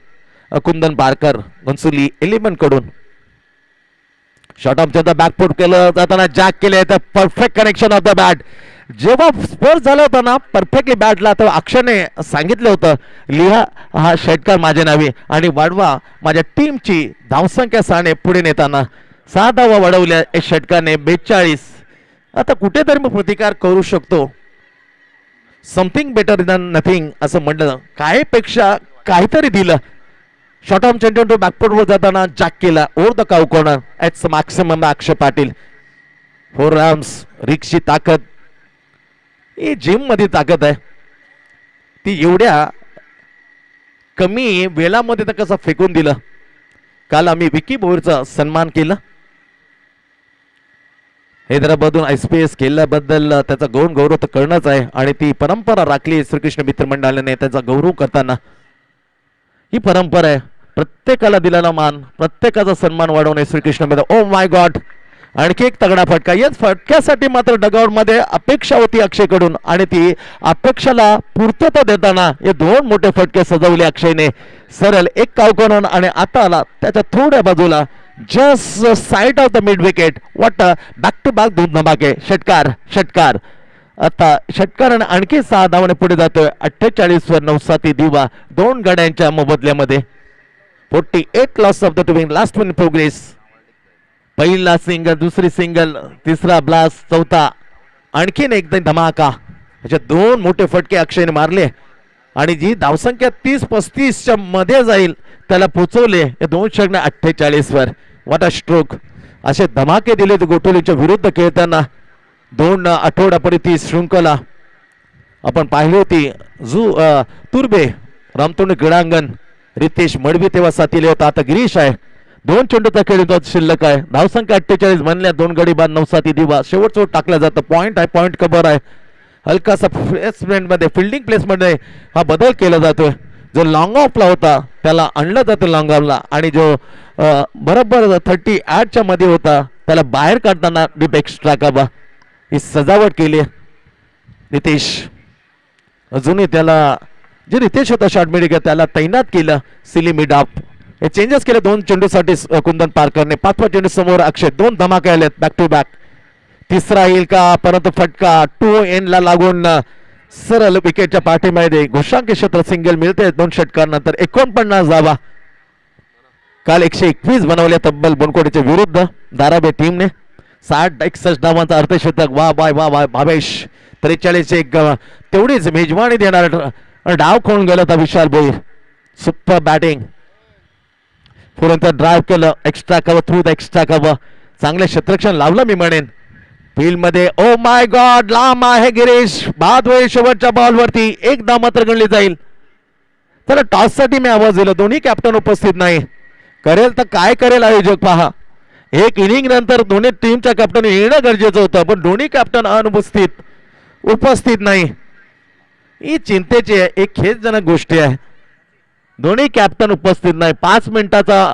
कुंदन पारकर घोन्सोली 11 कडून. शॉर्ट ऑफ बॅकफुट केलं जाताना जॅक केले तर perfect connection of the bat. जेव्हा स्पर्श झाला होता ना परफेक्टली बॅटला, तर अक्षरने सांगितलं होतं लिहा हा षटकार माझ्या नावे आणि वाढवा माझ्या टीमची धावसंख्या 6 पुढे नेताना. 6 धावा वाढवल्या एक षटकाने 42. आता कुठेतरी मग प्रतिकार करू शकतो. समथिंग बेटर दॅन नथिंग असं म्हटलं, काय पेक्षा काहीतरी दिलं. शॉर्ट ऑफ चेंडू बॅकफुटवर जाताना जॅक केला over the cow corner at maximum. Akshay Patil 4 runs. रिक्सची ताकद ही जिम मध्ये ताकद आहे, ती एवढ्या कमी वेळामध्ये तर कसं फेकून दिलं. काल आम्ही विकी बोरचा सन्मान केला. हैदराबादून ICPS केल्याबद्दल त्याचा गौरव तर करणंच आहे आणि ती परंपरा राखली श्रीकृष्ण मित्र मंडळाने त्याचा गौरव करताना. ही परंपरा आहे, प्रत्येकाला दिलेला मान, प्रत्येकाचा सन्मान वाढवणे श्रीकृष्ण मित्र. ओ माय गॉड, आणखी एक तगडा फटका. याच फटक्यासाठी मात्र डगआउट मध्ये अपेक्षा होती अक्षयकडून आणि ती अपेक्षाला पूर्तता देताना हे 2 मोठे फटके सजवले अक्षयने. सरळ एक कावकॉर्नर आणि आता आला त्याच्या थोड्या बाजूला just side of the mid wicket. वाट बॅक टू बॅक 2 धमाके. षटकार आता षटकाराने आणखी 6 धावाने पुढे जातोय. 48 वर 9 दिवा 2 गड्यांच्या मोबदल्यामध्ये. 48 loss of the two win last one progress. पहिला सिंगल, दुसरी सिंगल, तिसरा ब्लास्ट, चौथा आणखीन एक धमाका. अशा 2 मोठे फटके अक्षयने मारले आणि जी धावसंख्या 30-35 च्या मध्ये जाईल त्याला पोचवले. हे 2 षटक 48 वर. What a stroke. असे धमाके दिले गोटोलीच्या विरुद्ध खेळताना. 2 आठवड्यापूर्वी ती शृंखला आपण पाहिली होती. तुर्बे रामतोंड क्रीडांगण रितेश मडवी तेव्हा साथीले होता. आता गिरीश आहे. 2 चेंडूचा खेळ शिल्लक आहे. धावसंख्या 48 बनल्या. 2 गडी बाद 9 दिवा. शेवटचं टाकलं जातं. पॉइंट आहे, पॉइंट कव्हर आहे. हलकासा प्लेसमेंट मध्ये फिल्डिंग प्लेसमेंट हा बदल केला जातोय. जो लॉंग ऑफला होता त्याला आणलं जातं लॉंग ऑफला आणि जो बरोबर 38 च्या मध्ये होता त्याला बाहेर काढताना डीप एक्स्ट्रा काबा ही सजावट केली. नितेश अजूनही त्याला जे रितेश होता शॉर्ट मिड त्याला तैनात केलं. सिली मिड ऑफ हे चेंजेस केले 2 चेंडूसाठी कुंदन पारकरने. 5वा चेंडू समोर अक्षय. 2 धमाके आलेत बॅक टू बॅक. तिसरा येईल का, परंतु फटका 2 एंडला लागून सरळ विकेटच्या पाठीमध्ये घोषांकी क्षेत्र सिंगल मिळते. 2 षटकांनंतर 49 धावा. काल 121 बनवल्या तब्बल बनकोडीच्या विरुद्ध धारावी टीमने. 60-61 धावांचा अर्धशतक. वा बाय वा बाय भावेश. 43 एक तेवढीच मेजवानी देणार डाव खोळून गेला होता विशाल भोईर. Super batting. पुरंतर ड्राईव्ह केलं. Extra cover through the extra cover. चांगले क्षेत्ररक्षण लावलं मी म्हणेन फील्ड मध्ये. ओ माय गॉड, लांब आहे गिरीश. बाद होईल शेवटच्या बॉलवरती. 1 धाव मात्र गणली जाईल. चला टॉस साठी मी आवाज दिला, दोन्ही कॅप्टन उपस्थित नाही. करेल तर काय करेल आयोजक पहा. एक इनिंग नंतर दोन्ही टीमच्या कॅप्टन येणं गरजेचं होतं, पण दोन्ही कॅप्टन अनुपस्थित उपस्थित नाही. ही चिंतेची आहे, एक खेदजनक गोष्टी आहे. दोन्ही कॅप्टन उपस्थित नाही. 5 मिनिटाचा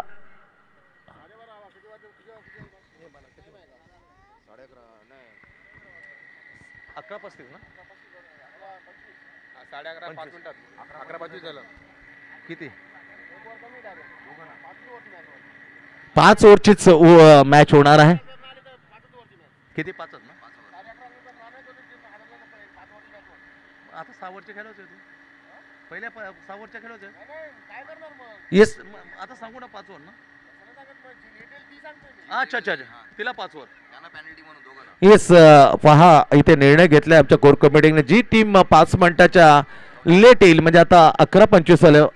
किती 5 ओव्हरचीच मॅच होणार आहे. किती 5 ना आता 6 ओव्हरचे खेळायचे होते. पहिल्या 6 ओव्हरच्या खेळायचे. येस आता सांगू ना 5 ओव्हर ना. अच्छा अच्छा अच्छा तिला 5 ओव्हर येस. पहा इथे निर्णय घेतलाय आमच्या कोर कमिटीने, जी टीम 5 मिनिटाच्या लेट येईल म्हणजे आता 11:25 आलं,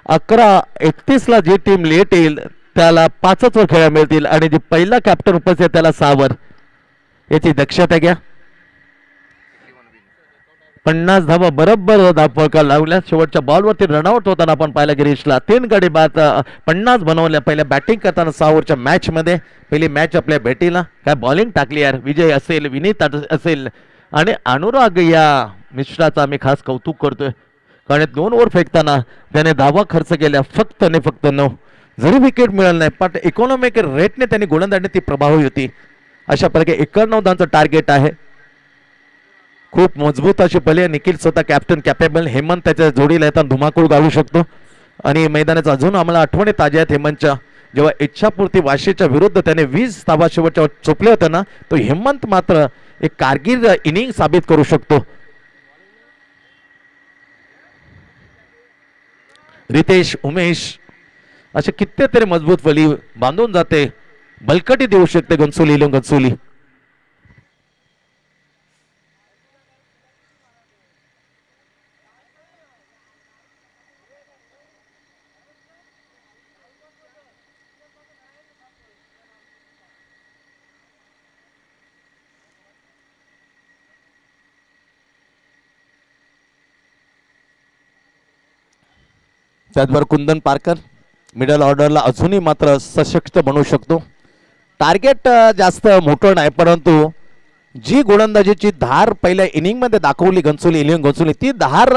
11:31 जी टीम लेट येईल त्याला 5च वर खेळायला मिळतील आणि जी पहिला कॅप्टन उपस्थित आहे त्याला 6 वर. याची दक्षता घ्या. 50 धावा बरोबर धावफलका लावल्या. शेवटच्या बॉलवरती रनआउट होताना आपण पाहिला गिरीशला 3 गडी बाद 50 बनवल्या पहिल्या बॅटिंग करताना 6 ओव्हरच्या मॅच मध्ये. पहिली मॅच आपल्या भेटीला काय बॉलिंग टाकली यार. विजय असेल, विनीत असेल आणि अनुराग या मिश्राचा आम्ही खास कौतुक करतोय, कारण 2 ओव्हर फेकताना त्याने धावा खर्च केल्या फक्त आणि फक्त 9. जरी विकेट मिळालं नाही पण इकॉनॉमिक रेटने त्यांनी गोलंदाजी ती प्रभावी होती. अशा प्रकारे 91 धावांचं टार्गेट आहे. खूप मजबूत अशी भले निखिल स्वतः कॅप्टन कॅपेबल. हेमंत त्याच्या जोडीला येताना धुमाकूळ घालू शकतो आणि मैदानाचा अजून आम्हाला आठवणी ताज्या आहेत हेमंतच्या. जेव्हा इच्छापूर्ती वाशीच्या विरुद्ध त्याने 20 धावा शेवटच्या चुकले होते ना, तो हेमंत मात्र एक कारगिर इनिंग साबित करू शकतो. रितेश, उमेश असे कित्येक मजबूत फली बांधून जाते, बलकटी देऊ शकते गन्सोली गन्सोली. त्याचबरोबर कुंदन पारकर मिडल ऑर्डरला अजूनही मात्र सशक्त बनवू शकतो. टार्गेट जास्त मोठं नाही, परंतु जी गोलंदाजीची धार पहिल्या इनिंग मध्ये दाखवली गन्सोली इलियन गन्सोली, ती धार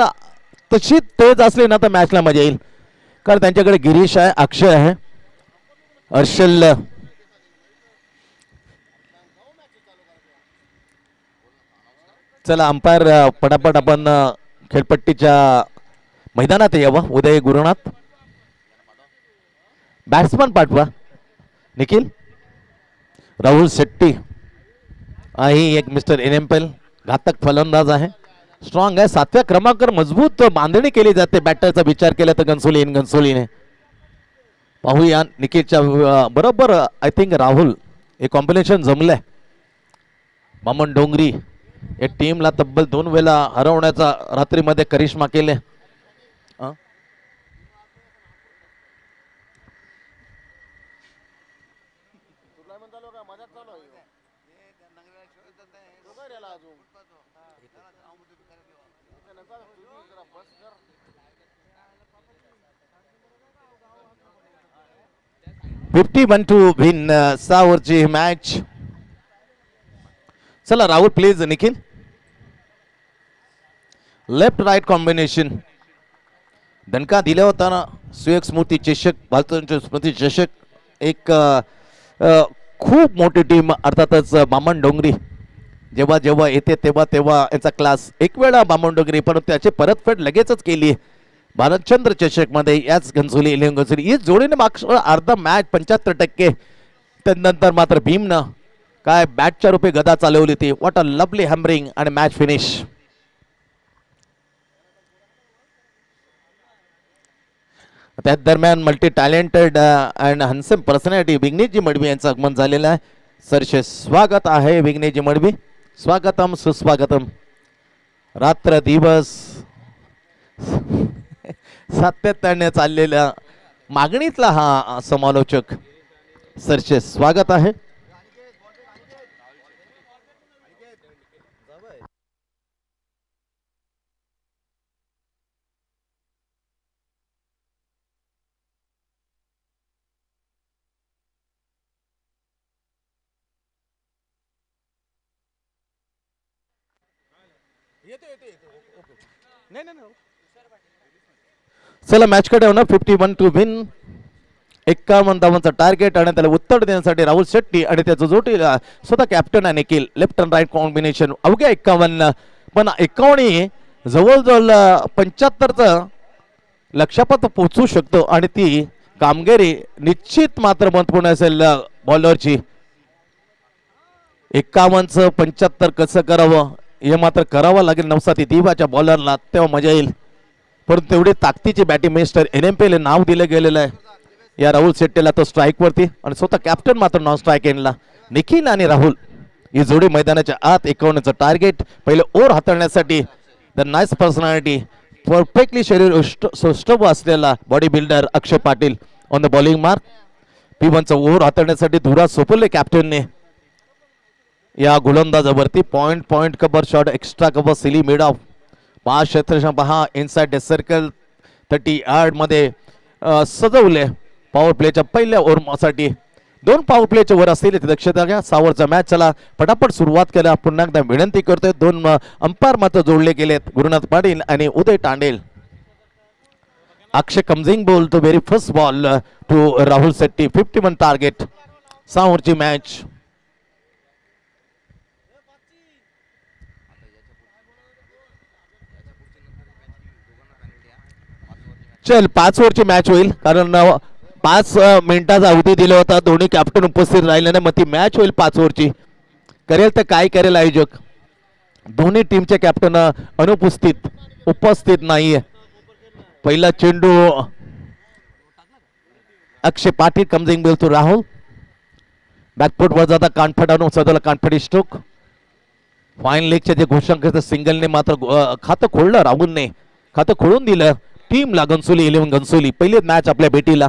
तशी तेज असली ना तर मॅचला मजा येईल. कारण त्यांच्याकडे गिरीश आहे, अक्षय आहे, हर्षल. चला अंपायर पटापट आपण खेळपट्टीच्या मैदानात यावं. उदय गुरुनाथ बॅट्समन पाठवा. निखिल राहुल शेट्टी ही एक मिस्टर एनेम्पल घातक फलंदाज आहे, स्ट्रॉंग आहे. 7व्या क्रमांकावर मजबूत बांधणी केली जाते बॅटरचा विचार केला तर गन्सोलीने. पाहूया निखिलच्या बरोबर आय थिंक राहुल हे कॉम्बिनेशन जमलंय. मामन डोंगरी या टीमला तब्बल 2 वेळा हरवण्याचा रात्रीमध्ये करिश्मा केले. $51 to win 6 ओव्हरची मॅच. चला Rahul please. Nikhil left right combination दणका दिला होता ना. सुयोग स्मृती चषक, भारताचे स्मृती चषक एक खूप मोठी टीम अर्थातच मामन डोंगरी जेव्हा जेव्हा येते तेव्हा तेव्हा याचा क्लास. एक वेळा मामन डोंगरी परंतु त्याची परतफेड लगेचच केली भारतचंद्र चषक मध्ये याच गन्सोली इलियन गन्सोली. ही जोडीने मागच्या अर्धा मॅच 75%. त्यानंतर मात्र भीमनं काय बॅटच्या रूपे गदा चालवली ती. व्हॉट अ लवली हॅमरिंग आणि मॅच फिनिश. त्याच दरम्यान multi talented and handsome personality विघ्नेशजी मडवी यांचं आगमन झालेलं आहे. सरसे स्वागत आहे विघ्नेशजी मडवी. स्वागतम सुस्वागतम. रात्र दिवस सातत्याने चाललेल्या मागणीतला हा समालोचक. सरसे स्वागत आहे. चला मॅच कडे होणार 51 टू विन. 51 धावांचा टार्गेट आणि त्याला उत्तर देण्यासाठी राहुल शेट्टी आणि त्याचं जोटी स्वतः कॅप्टन आणि Nikhil left and right combination. अवघ्या 51 पण 51 जवळजवळ 75चं लक्षात पोहोचू शकतो आणि ती कामगिरी निश्चित मात्र महत्वपूर्ण असेल बॉलरची. 51चं 75 कसं करावं हे मात्र करावं लागेल नवसाती दिवाच्या बॉलरला, तेव्हा मजा येईल. परंतु तेवढी ताकदीची बॅटिंग मिस्टर NMPL नाव दिलं गेलेलं आहे या राहुल शेट्टीला. तो स्ट्राईक वरती आणि स्वतः कॅप्टन मात्र नॉन स्ट्राईक एंडला. निखिल आणि राहुल ही जोडी मैदानाच्या आत 51चं टार्गेट. पहिले ओव्हर हाताळण्यासाठी द नाईस पर्सनॅलिटी परफेक्टली शरीर सौष्ठव असलेला body builder Akshay Patil on the bowling mark. P1चं ओव्हर हाताळण्यासाठी धुरा सोपवले कॅप्टनने या गोलंदाजावरती. Point cover shot extra cover silly mid off 5 क्षेत्ररक्षण पहा इनसाइड द सर्कल 30 यार्ड मध्ये सजवले. पॉवर प्लेच्या पहिल्या ओव्हरसाठी 2 पॉवर प्लेचे वर असतील दक्षता घ्या. 6 ओव्हरचा मॅच चला पटापट सुरुवात केला. पुन्हा एकदा विनंती करतोय 2 अंपायर मात्र जोडले गेलेत गुरुनाथ पाटील आणि Uday Tandel. Akshay commencing ball to very first ball to Rahul Shetty. 51 target. 6 ओव्हरची मॅच. चल 5 ओव्हरची मॅच होईल कारण 5 मिनिटाचा अवधी दिला होता. दोन्ही कॅप्टन उपस्थित राहिले नाही, मग ती मॅच होईल 5 ओव्हरची. करेल तर काय करेल आयोजक. दोन्ही टीमचे कॅप्टन उपस्थित नाहीये. पहिला चेंडू Akshay Patil commencing bell to Rahul. Backfoot वर जाता कानफटावरून सदला कानफटी स्ट्रोक. फाईन लेगचे जे घोषणा करते सिंगलने मात्र खातं खोललं. राहुलने खातं खोलून दिलं टीमला. घनसोली 11 घनसोली पहिली मॅच आपल्या भेटीला.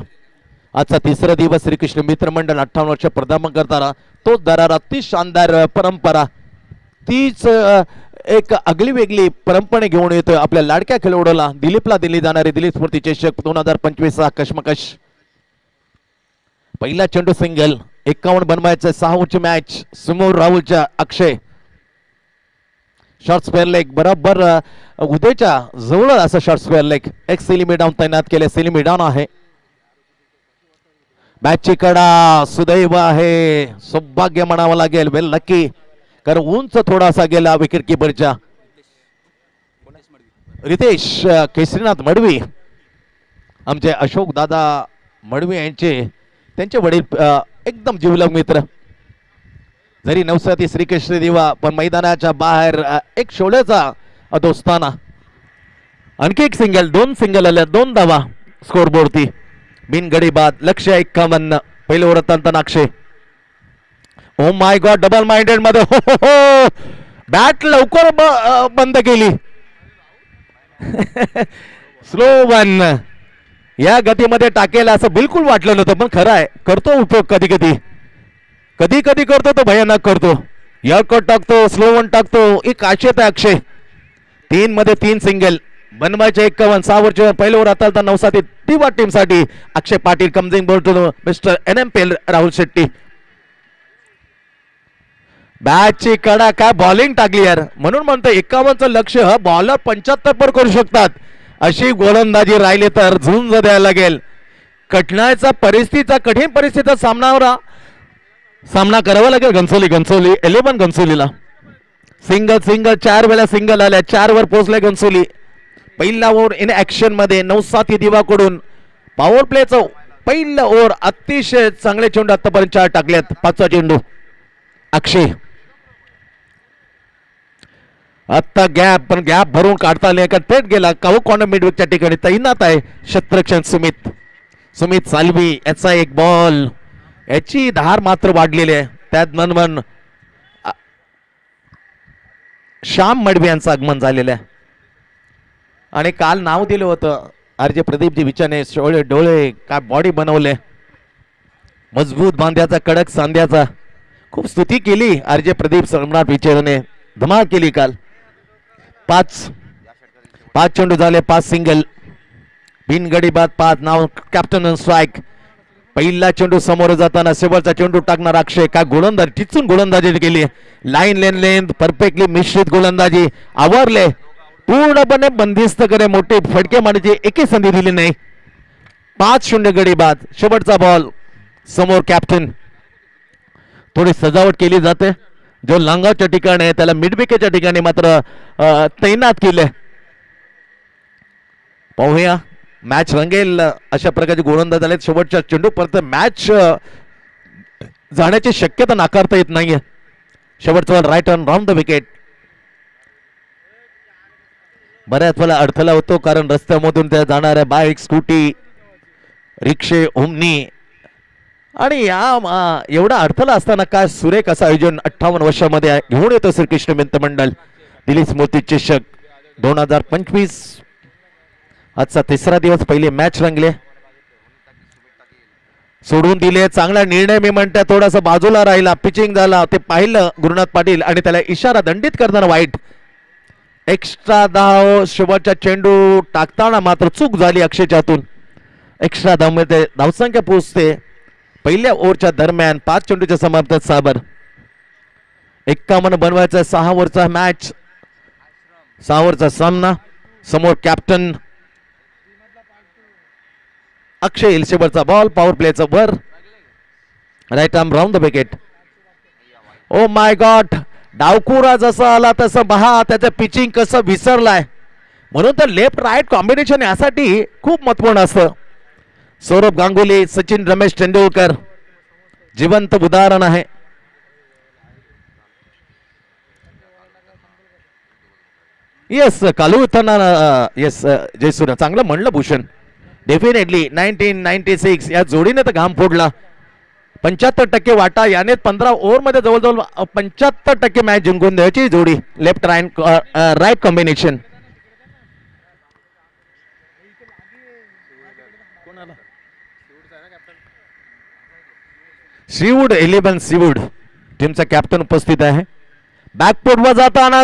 आजचा 3रा दिवस श्रीकृष्ण मित्र मंडळ 58 वर्ष प्रदान करताना तोच दरारा ती शानदार परंपरा तीच एक आगळी वेगळी परंपरा घेऊन येतोय आपल्या लाडक्या खेळाडूला दिलीपला दिली जाणारी दिलीप स्मृती चषक 2025 कश्मकश. पहिला चेंडू सिंगल. 51 बनवायचं. 6 ओव्हरची मॅच. समोर राहुलच्या अक्षय शॉर्ट स्क्वेअर लेग बरोबर उदयच्या जवळ असं शॉर्ट स्क्वेअर लेग. एक सिलिमी डाऊन तैनात केले. सिलिमी डाऊन आहे. मॅचची कडा सुदैव आहे सौभाग्य म्हणावं लागेल. वेल लकी कारण उंच थोडासा गेला विकेट किपरच्या. रितेश केसरीनाथ मडवी आमचे अशोक दादा मडवी यांचे त्यांचे वडील एकदम जिवलग मित्र. जरी नवसाती श्रीकृष्ण दिवा पण मैदानाच्या बाहेर एक शोळ्याचा दोस्ताना. आणखी एक सिंगल. 2 सिंगल आल्या. 2 धावा स्कोरबोर्डती. बिनगडी बाद. लक्ष्य 51. पहिलं over Akshay. O my God double minded मध्ये हो बॅट लवकर बंद केली. स्लो 1 या गतीमध्ये टाकेल असं बिलकुल वाटलं नव्हतं पण खरं आहे करतो उपयोग कधी कधी करतो तो भयानक करतो. यॉर्कर टाकतो स्लो 1 टाकतो. एक आशेत आहे अक्षय. 3 मध्ये 3 सिंगल बनवायचे. 51. 6 ओव्हरचे पहिल्या ओव्हर आता नवसाती दिवा टीम साठी Akshay Patil commencing ball to mister NMPL Rahul Shetty. बॅटची कडा काय बॉलिंग टाकली यार. म्हणून म्हणतो 51चं लक्ष्य बॉलर 75 पर करू शकतात अशी गोलंदाजी राहिली तर झुंज द्यायला लागेल. कठीण परिस्थितीचा सामना करावा लागेल. घनसोली 11 घनसोलीला. सिंगल 4 वेळा सिंगल आल्या. 4 वर पोहोचले घनसोली. पहिला ओव्हर इन ऍक्शन मध्ये नवसाती दिवाकडून पॉवर प्लेचं पहिलं ओव्हर अतिशय चांगले चेंडू आतापर्यंत 4 टाकलेत. 5वा चेंडू अक्षय. आता गॅप भरून काढता आले का थेट गेला. काऊ कॉर्नर मिडविकच्या ठिकाणी तैनात आहे क्षेत्ररक्षण सुमित सालवी. याचा एक बॉल. याची धार मात्र वाढलेली आहे. त्यात मनमन श्याम मडवी यांचं आगमन झालेलं आहे आणि काल नाव दिलं होतं RJ प्रदीपजी विचाने. शोळे डोळे काय बॉडी बनवले. मजबूत बांध्याचा कडक सांध्याचा. खूप स्तुती केली RJ प्रदीप सम्राट विचारने. धमाल केली काल. 5 चेंडू झाले. 5 सिंगल. बिनगडी बाद 5. नाव कॅप्टन ऑन स्ट्राईक. पहिला चेंडू समोर जाताना शेवटचा चेंडू टाकणार अक्षय. काय गोलंदाजी, टिचून गोलंदाजी केली. लाईन लेंथ परफेक्टली मिश्रित गोलंदाजी. आवरले पूर्णपणे बंदिस्त करे. मोठे फटके मारण्याची एकही संधी दिली नाही. 5-0 गडी बाद. शेवटचा बॉल. समोर कॅप्टन. थोडी सजावट केली जाते. जो लांगाच्या ठिकाणी आहे त्याला मिडविकेटच्या ठिकाणी मात्र तैनात केले. पाहूया मॅच रंगेल अशा प्रकारचे गोलंदाज झाले. शेवटच्या चेंडू परत मॅच जाण्याची शक्यता नाकारता येत नाहीये. शेवटचा right on round the wicket. बऱ्याच वेळा अडथळा होतो कारण रस्त्यामधून त्या जाणाऱ्या बाईक, स्कूटी, रिक्षे, ओमनी आणि या एवढा अडथळा असताना काय सुरेख असं आयोजन 58 वर्षामध्ये घेऊन येतो श्रीकृष्ण मित्रमंडळ. दिलीप स्मृती चषक 2025. आजचा तिसरा दिवस. पहिली मॅच रंगले. सोडून दिले. चांगला निर्णय मी म्हणते. थोडासा बाजूला राहिला. पिचिंग झाला ते पाहिलं गुरुनाथ पाटील आणि त्याला इशारा दंडित करताना वाईट. एक्स्ट्रा धाव. शेवटचा चेंडू टाकताना मात्र चूक झाली अक्षयच्या हातून. एक्स्ट्रा धावमध्ये धावसंख्या पोहोचते. पहिल्या ओव्हरच्या दरम्यान 5 चेंडूच्या समाप्तीत साबर. 51 बनवायचा. 6 ओव्हरचा मॅच. 6 ओव्हरचा सामना. समोर कॅप्टन अक्षय येईल. शेवटचा बॉल. पॉवर प्लेचा वर. Right arm round the wicket. Oh my god. डावकुरा जसा आला तसं पहा त्याचं पिचिंग कसं विसरलाय. म्हणून तर लेफ्ट राईट कॉम्बिनेशन यासाठी खूप महत्वपूर्ण असतं. सौरभ गांगुली, सचिन रमेश तेंडुलकर जिवंत उदाहरण आहे. येस कालू येस जयसूर्य चांगलं म्हणलं भूषण. डेफिनेटली 1996 या जोडीने तर घाम फोडला. 75% वाटा याने 15 ओव्हर मध्ये जवळजवळ 75% मॅच जिंकून द्यायची जोडी. Left right combination. Seawood 11 Seawood टीमचा कॅप्टन उपस्थित आहे. बॅकफुटवर जाताना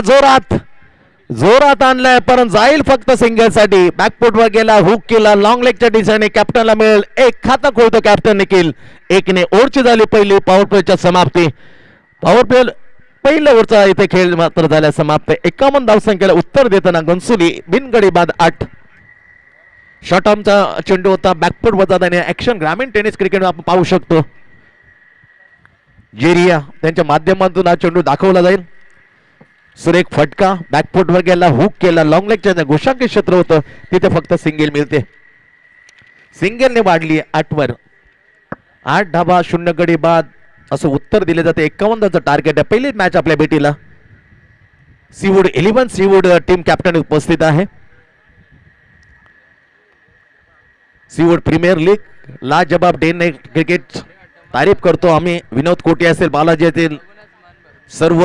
जोरात आणलाय पण जाईल फक्त सिंगल साठी. बॅकफुटवर गेला. हुक केला. लॉंग लेगच्या दिशेने कॅप्टनला मिळेल. एक खाता खोलतो कॅप्टन निखिल. 1ने ओव्हरची झाली पहिली पॉवर प्लेच्या समाप्ती. पॉवर प्ले पहिल्या ओव्हरचा इथे खेळ मात्र झाल्या समाप्त. 51 धावसंख्येला उत्तर देताना गंसुली बिनगडी बाद 8. शॉर्ट आर्मचा चेंडू होता. बॅकफुटवर जाताना ऍक्शन ग्रामीण टेनिस क्रिकेट आपण पाहू शकतो. जेरिया त्यांच्या माध्यमातून हा चेंडू दाखवला जाईल. सुरेख फटका. बॅकफुटवर गेला. हुक केला. लॉंग लेगच्या गोशांकी क्षेत्र होतं तिथे फक्त सिंगल मिळते. सिंगलने वाढली 8 वर. 8 धाबा 0 गडी बाद असं उत्तर दिले जाते. 51चं टार्गेट आहे. पहिली मॅच आपल्या भेटीला. सीवूड 11 सीवूड टीम कॅप्टन उपस्थित आहे. सीवूड प्रीमियर लीग लाजवाब डे क्रिकेट तारीफ करतो आम्ही. विनोद कोटी असेल, बालाजी असतील, सर्व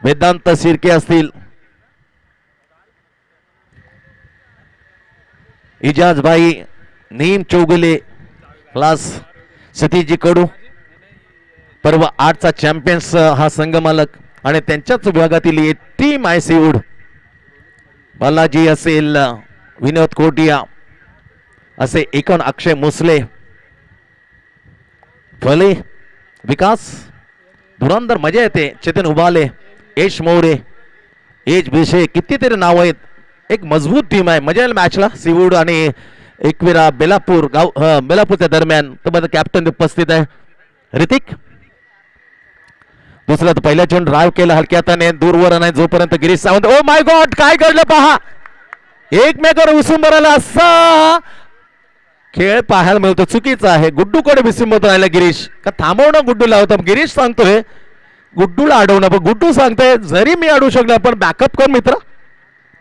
वेदांत शिर्के असतील, इजाज भाई, नीम चौगुले, क्लास सतीजी कडू, पर्व 8चा चॅम्पियन्स हा संघ मालक आणि त्यांच्याच विभागातील टीम आहे सीवूड. बालाजी असेल, विनोद कोटिया असे एकूण अक्षय मुसले, फले, विकास, धुरंधर मजा येते. चेतन उबाले, यश मोरे, एज भिशे, कितीतरी नाव आहेत. एक मजबूत टीम आहे. मजा येईल मॅचला. सीवूड आणि एकविरा बेलापूर बेलापूरच्या दरम्यान तुम्हाला कॅप्टन उपस्थित आहे ऋतिक. दुसरा पहिला चेंडू ड्राइव्ह केला हलक्या हाताने दूरवर नाही जोपर्यंत गिरीश सावंत. ओ माय गॉड काय घडलं पहा. एकमेकावर विसंबराला असा खेळ पाहायला मिळतो. चुकीचा आहे. गुड्डूकडे विसंबत राहिला गिरीश. का थांबवणं गुड्डूला होतं. गिरीश सांगतोय गुड्डूला अडवणं पण गुड्डू सांगतोय जरी मी अडवू शकलो पण बॅकअप कर मित्र.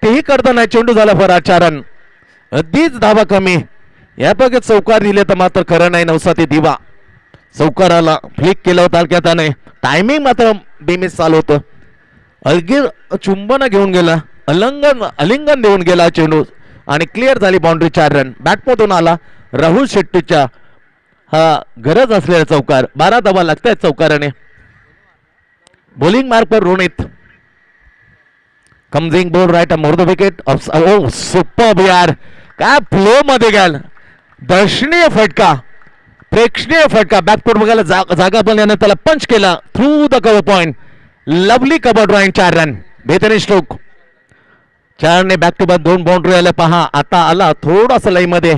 तेही करता नाही. चेंडू झाला फराचारण. अगदीच धावा कमी. यापैकी चौकार दिले तर मात्र खरं नाही. नवसाती दिवा चौकाराला फ्लिक केलं होतं हलक्यात नाही. टायमिंग मात्र बेमिस चालू होतं. अलगीर चुंबन घेऊन गेला. अलिंगन देऊन गेला चेंडू आणि क्लिअर झाली बाउंड्री. 4 रन. बॅटमधून आला राहुल शेट्टीच्या हा गरज असलेला चौकार. 12 धावा लागतायत चौकाराने. बॉलिंग मार्क पर Ronit. Commencing ball right more the wicket. Oh super यार काय फ्लो मध्ये गेल. दर्शनीय फटका. प्रेक्षणीय फटका बॅकफूट बघायला जागा बनल्यानं त्याला पंच केला through the cover point. Lovely cover drawing 4 run बेहतरीन स्ट्रोक. 4 ने बॅक टू बॅक 2 बाउंड्री आल्या पहा. आता आला थोडासा लय मध्ये.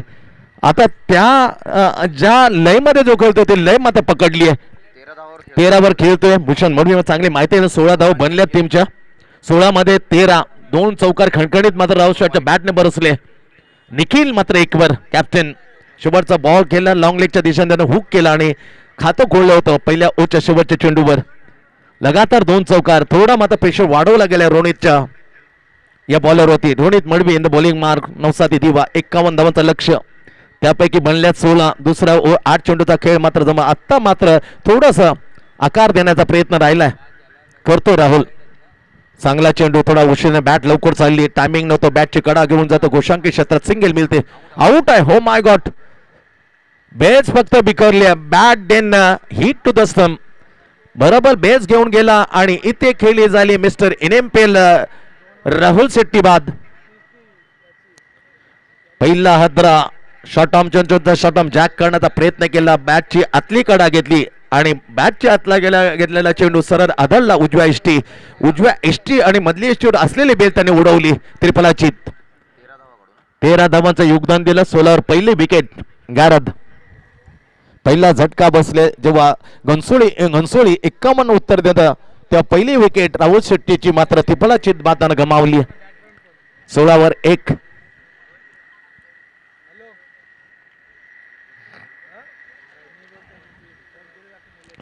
आता त्या ज्या लय मध्ये जो खेळतोय ते लय मात्र पकडली आहे. 13 वर खेळतोय भूषण मडवी. चांगली माहिती आहे 16 धाव बनल्यात टीमच्या. 16 मध्ये 13. 2 चौकार खणखणीत मात्र राहुल शेवाळच्या बॅटने बरसले. निखिल मात्र 1 वर कॅप्टन. शेवटचा बॉल केला लॉंग लेगच्या दिशेने त्यानं हुक केला आणि खातं खोललं होतं पहिल्या ओच्या शेवटच्या चेंडूवर. लगातार 2 चौकार. थोडा मात्र प्रेशर वाढवला गेला रोनितच्या या बॉलर होती. Ronit Madvi in the bowling mark. नवसाती दिवा 51 धावांचं लक्ष. त्यापैकी बनल्यात 16. दुसरा 8 चेंडूचा खेळ मात्र जमा. आत्ता मात्र थोडासा आकार देण्याचा प्रयत्न राहिलाय करतो राहुल. चांगला चेंडू थोडा उशिराने बॅट लवकर चालली. टायमिंग नव्हतं. बॅटची कडा घेऊन जातो गोशांकी क्षेत्रात सिंगल मिळते. आउट आहे. हो माय गॉड. बेस फक्त बिखरली. Bat then hit to the stump. बरोबर बेस घेऊन गेला आणि इथे खेळली झाली मिस्टर इनेम्पेल राहुल शेट्टी बाद. पहिला हदरा शॉर्ट आर्म चेंडूचा शॉर्ट आर्म जॅक करण्याचा प्रयत्न केला. बॅटची आतली कडा घेतली आणि बॅटच्या आतला घेतलेला चेंडू सरळ आदळला उजव्या एष्टी आणि मधली एष्टीवर असलेली बेल त्याने उडवली. त्रिफलाची 13 धावांचं योगदान दिलं. 16 वर पहिली विकेट गारद. पहिला झटका बसले जेव्हा घनसोळी 51 उत्तर देतं तेव्हा पहिली विकेट राहुल शेट्टीची मात्र त्रिफलाची बातानं गमावली. 16 वर 1.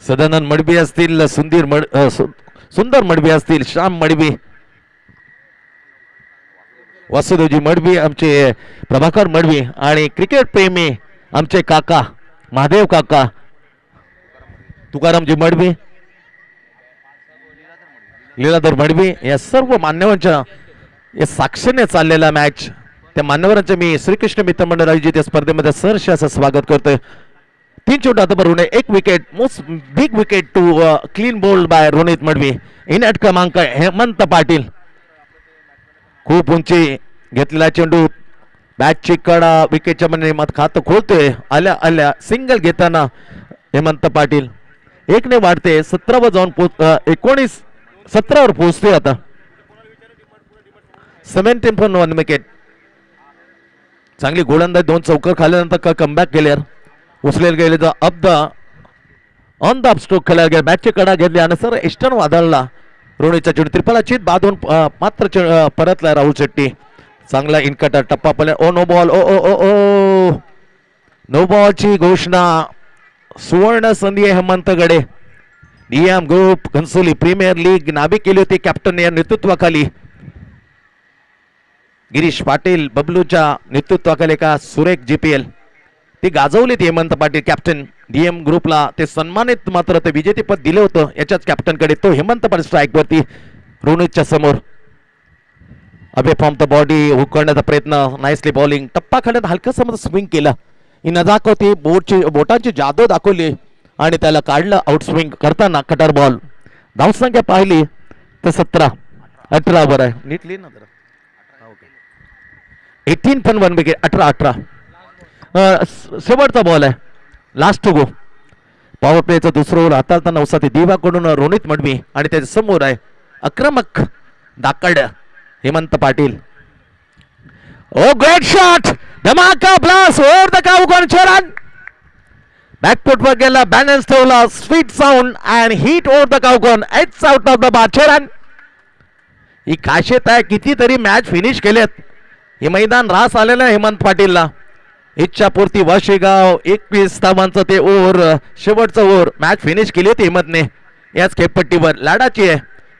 सदानंद मडवी असतील सुंदर मडवी असतील श्याम मडवी वासुदेवजी मडवी आमचे प्रभाकर मडवी आणि क्रिकेट प्रेमी आमचे काका महादेव काका तुकारामजी मडवी लीलाधर मडवी या सर्व मान्यवरांच्या या साक्षीने चाललेला मॅच. त्या मान्यवरांचे मी श्रीकृष्ण मित्र मंडळ आयोजित या स्पर्धेमध्ये सहर्ष असं स्वागत करतोय. 3 चेंडू आता बरोबर 1 wicket. Most big wicket to clean bowled by Ronit Madvi. In at क्रमांक हेमंत पाटील. खूप उंची घेतलेला चेंडू बॅटची कडा विकेटच्या मध्ये मत खातं खोलतोय. आल्या सिंगल घेताना हेमंत पाटील 1 ने वाढते. 17 वर जाऊन 17 वर पोहोचतोय आता. 17 विकेट. चांगली गोलंदाज 2 चौकार खाल्यानंतर कमबॅक केल्यावर उचलेल गेले तर ऑन द स्ट्रोक खेळायला गेला. बॅटची कडा घेतली आणि सर एस्टर्न वादळला रोनितच्या चेंडू त्रिफलाची बाधून मात्र परतला राहुल शेट्टी. चांगला इनकटर टप्पा पडला. Oh no ball. Oh oh oh oh no बॉलची घोषणा. सुवर्ण संधी आहे Hemant Gade. DM group Ghansoli premier league नावे केली होती कॅप्टन या नेतृत्वाखाली. गिरीश पाटील बबलूच्या नेतृत्वाखाली का सुरेख जीपीएल ती गाजवली ती हेमंत पाटील कॅप्टन. डीएम ग्रुपला ते सन्मानित मात्र ते विजेतेपद दिले होतं याच्याच कॅप्टनकडे. तो हेमंत पाटील स्ट्राईक वरती रोनितच्या समोर. अबे फ्रॉम द बॉडी हुक करण्याचा प्रयत्न. Nicely bowling. टप्पा खेळण्यात हलकासा मध्ये स्विंग केला. ही नजाकत होती. बोटांची जादू दाखवली आणि त्याला काढलं आउट स्विंग करताना कटर बॉल. धावसंख्या पाहिली तर 17. 18 वर आहे. नीट लिहि ना जरा. 18.1 विकेट. 18. शेवटचा बॉल आहे. Last to go. पॉवर प्लेचं दुसरं ओव्हर हाताळता नवसाती दिवाकडून रोनित मडवी आणि त्याच्या समोर आहे आक्रमक दाकड Hemant Patil. Oh great shot. धमाका blast over the cow corner. Run backfoot वर गेला. बॅलन्स ठेवला. Sweet sound and hit over the cow corner. It's out of the bar. Run. ही खासियत आहे. कितीतरी मॅच फिनिश केलेत. हे मैदान रास आलेलं आहे हेमंत पाटीलला. इच्छापूर्ती वाशेगाव 21 धावांचं ते ओव्हर शेवटचं ओव्हर मॅच फिनिश केली होती हेमंतने याच खेळपट्टीवर. लाडाची आहे.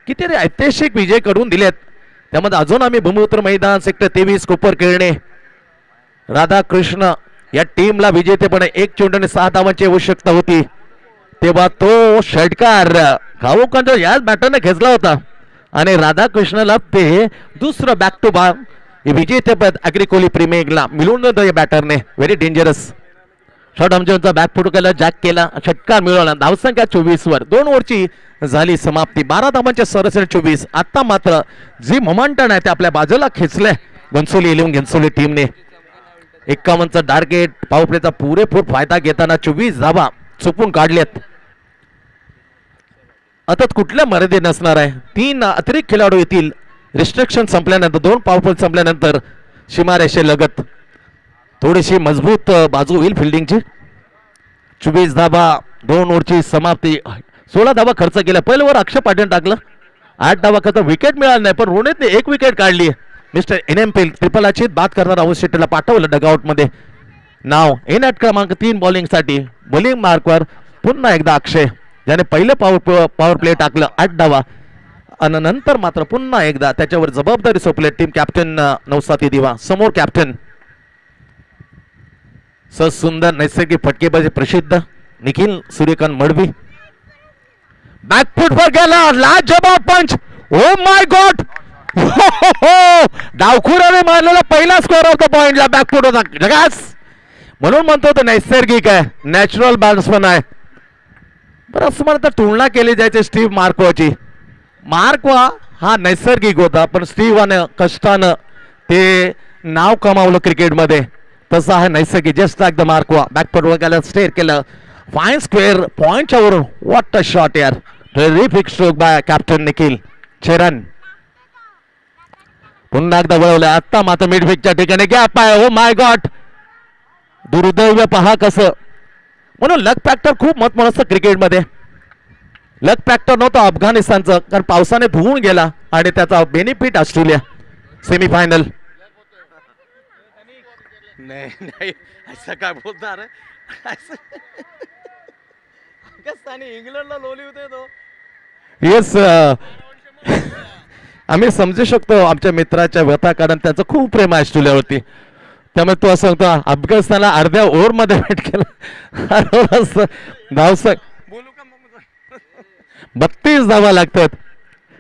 किती ऐतिहासिक विजय करून दिलेत. त्यामध्ये अजून आम्ही भूमिपुत्र मैदान सेक्टर 23 कोपर खेळणे राधाकृष्ण या टीमला विजेतेपणे 1 चेंडूने 6 धावांची आवश्यकता होती. तेव्हा तो षटकार गावकरांच्या याच बॅटरने खेचला होता आणि राधाकृष्णला ते दुसरं बॅक टू बॅक विजेतेपद अग्रिकोली प्रीमियरला मिळून या बॅटरने. व्हेरी डेंजरस शॉट आमच्या बॅक फुट केला. जॅक केला. षटकार मिळवला. धावसंख्या 24 वर. 2 ओव्हरची झाली समाप्ती. 12 धावांच्या सरासरी 24. आता मात्र जी मोमेंटम आहे ते आपल्या बाजूला खेचलंय घनसोली 11 घनसोली टीमने. 51चा टार्गेट. पॉवर प्लेचा पुरेपूर फायदा घेताना 24 धावा चुकून काढल्यात. आता कुठल्या मर्यादे नसणार आहे. 3 अतिरिक्त खेळाडू येतील रिस्ट्रिक्शन संपल्यानंतर. 2 पॉवर प्ले संपल्यानंतर सीमारेषे लगत थोडीशी मजबूत बाजू होईल फिल्डिंगची. 24 धावा 2 ओव्हरची समाप्ती. 16 धावा खर्च केला. पहिल्या वर अक्षय पाटील टाकलं. 8 धावा खर्च. विकेट मिळाली नाही पण रोहितने 1 विकेट काढली. मिस्टर NMP ट्रिपल अचित बाद करणार राहुल शेट्टीला पाठवलं डगआउट मध्ये. नाव इन ॲट क्रमांक 3 बॉलिंग साठी. बॉलिंग मार्कवर पुन्हा एकदा अक्षय ज्याने पहिले पॉवर प्ले टाकलं 8 धावा आणि नंतर मात्र पुन्हा एकदा त्याच्यावर जबाबदारी सोपली टीम कॅप्टन नवसाती दिवा. समोर कॅप्टन सुंदर नैसर्गिक फटकेबाजी प्रसिद्ध निखिल सूर्यकांत मडवी. बॅकफुट वर गेला. लाजवाब पंच. ओ माय गॉड. डावखुराने मारलेला पहिला स्कोअर ऑफ द पॉइंटला बॅकफुट होता. जगास म्हणून म्हणतो तो नैसर्गिक आहे. नॅचरल बॅट्समन आहे. बरं असं म्हणतात तुलना केली जायची स्टीव्ह मार्कवाची. मार्कवा हा नैसर्गिक होता पण स्टीव्हने कष्टानं ते नाव कमावलं क्रिकेटमध्ये. तसं आहे नैसर्गिक. जस्ट लाईक द मार्कवा. बॅकफुट वर गेला. स्टेअर केलं. फाईन स्क्वेअर पॉइंटच्या वरून. व्हॉट अ शॉट यार. Terrific stroke by captain Nikhil चेरन. पुन्हा एकदा वळवलं. आता मात्र मिडविकच्या ठिकाणी गॅप आहे. Oh my god. दुर्दैव पहा कसं. म्हणून लक फॅक्टर खूप महत्त्वाचं असतं क्रिकेटमध्ये. लक फॅक्टर नव्हतं अफगाणिस्तानचं कारण पावसाने धुवून गेला आणि त्याचा बेनिफिट ऑस्ट्रेलिया सेमीफायनल. नहीं नहीं ऐसा काय बोलणार पाकिस्तानी इंग्लंडला लोली होते तो. येस आम्ही समजू शकतो आमच्या मित्राच्या व्यथा कारण त्याचं खूप प्रेम आहे ऑस्ट्रेलियावरती. त्यामुळे तो असं होता अफगाणिस्तानला अर्ध्या ओव्हरमध्ये भेट केला. धावसक 32 धावा लागतात.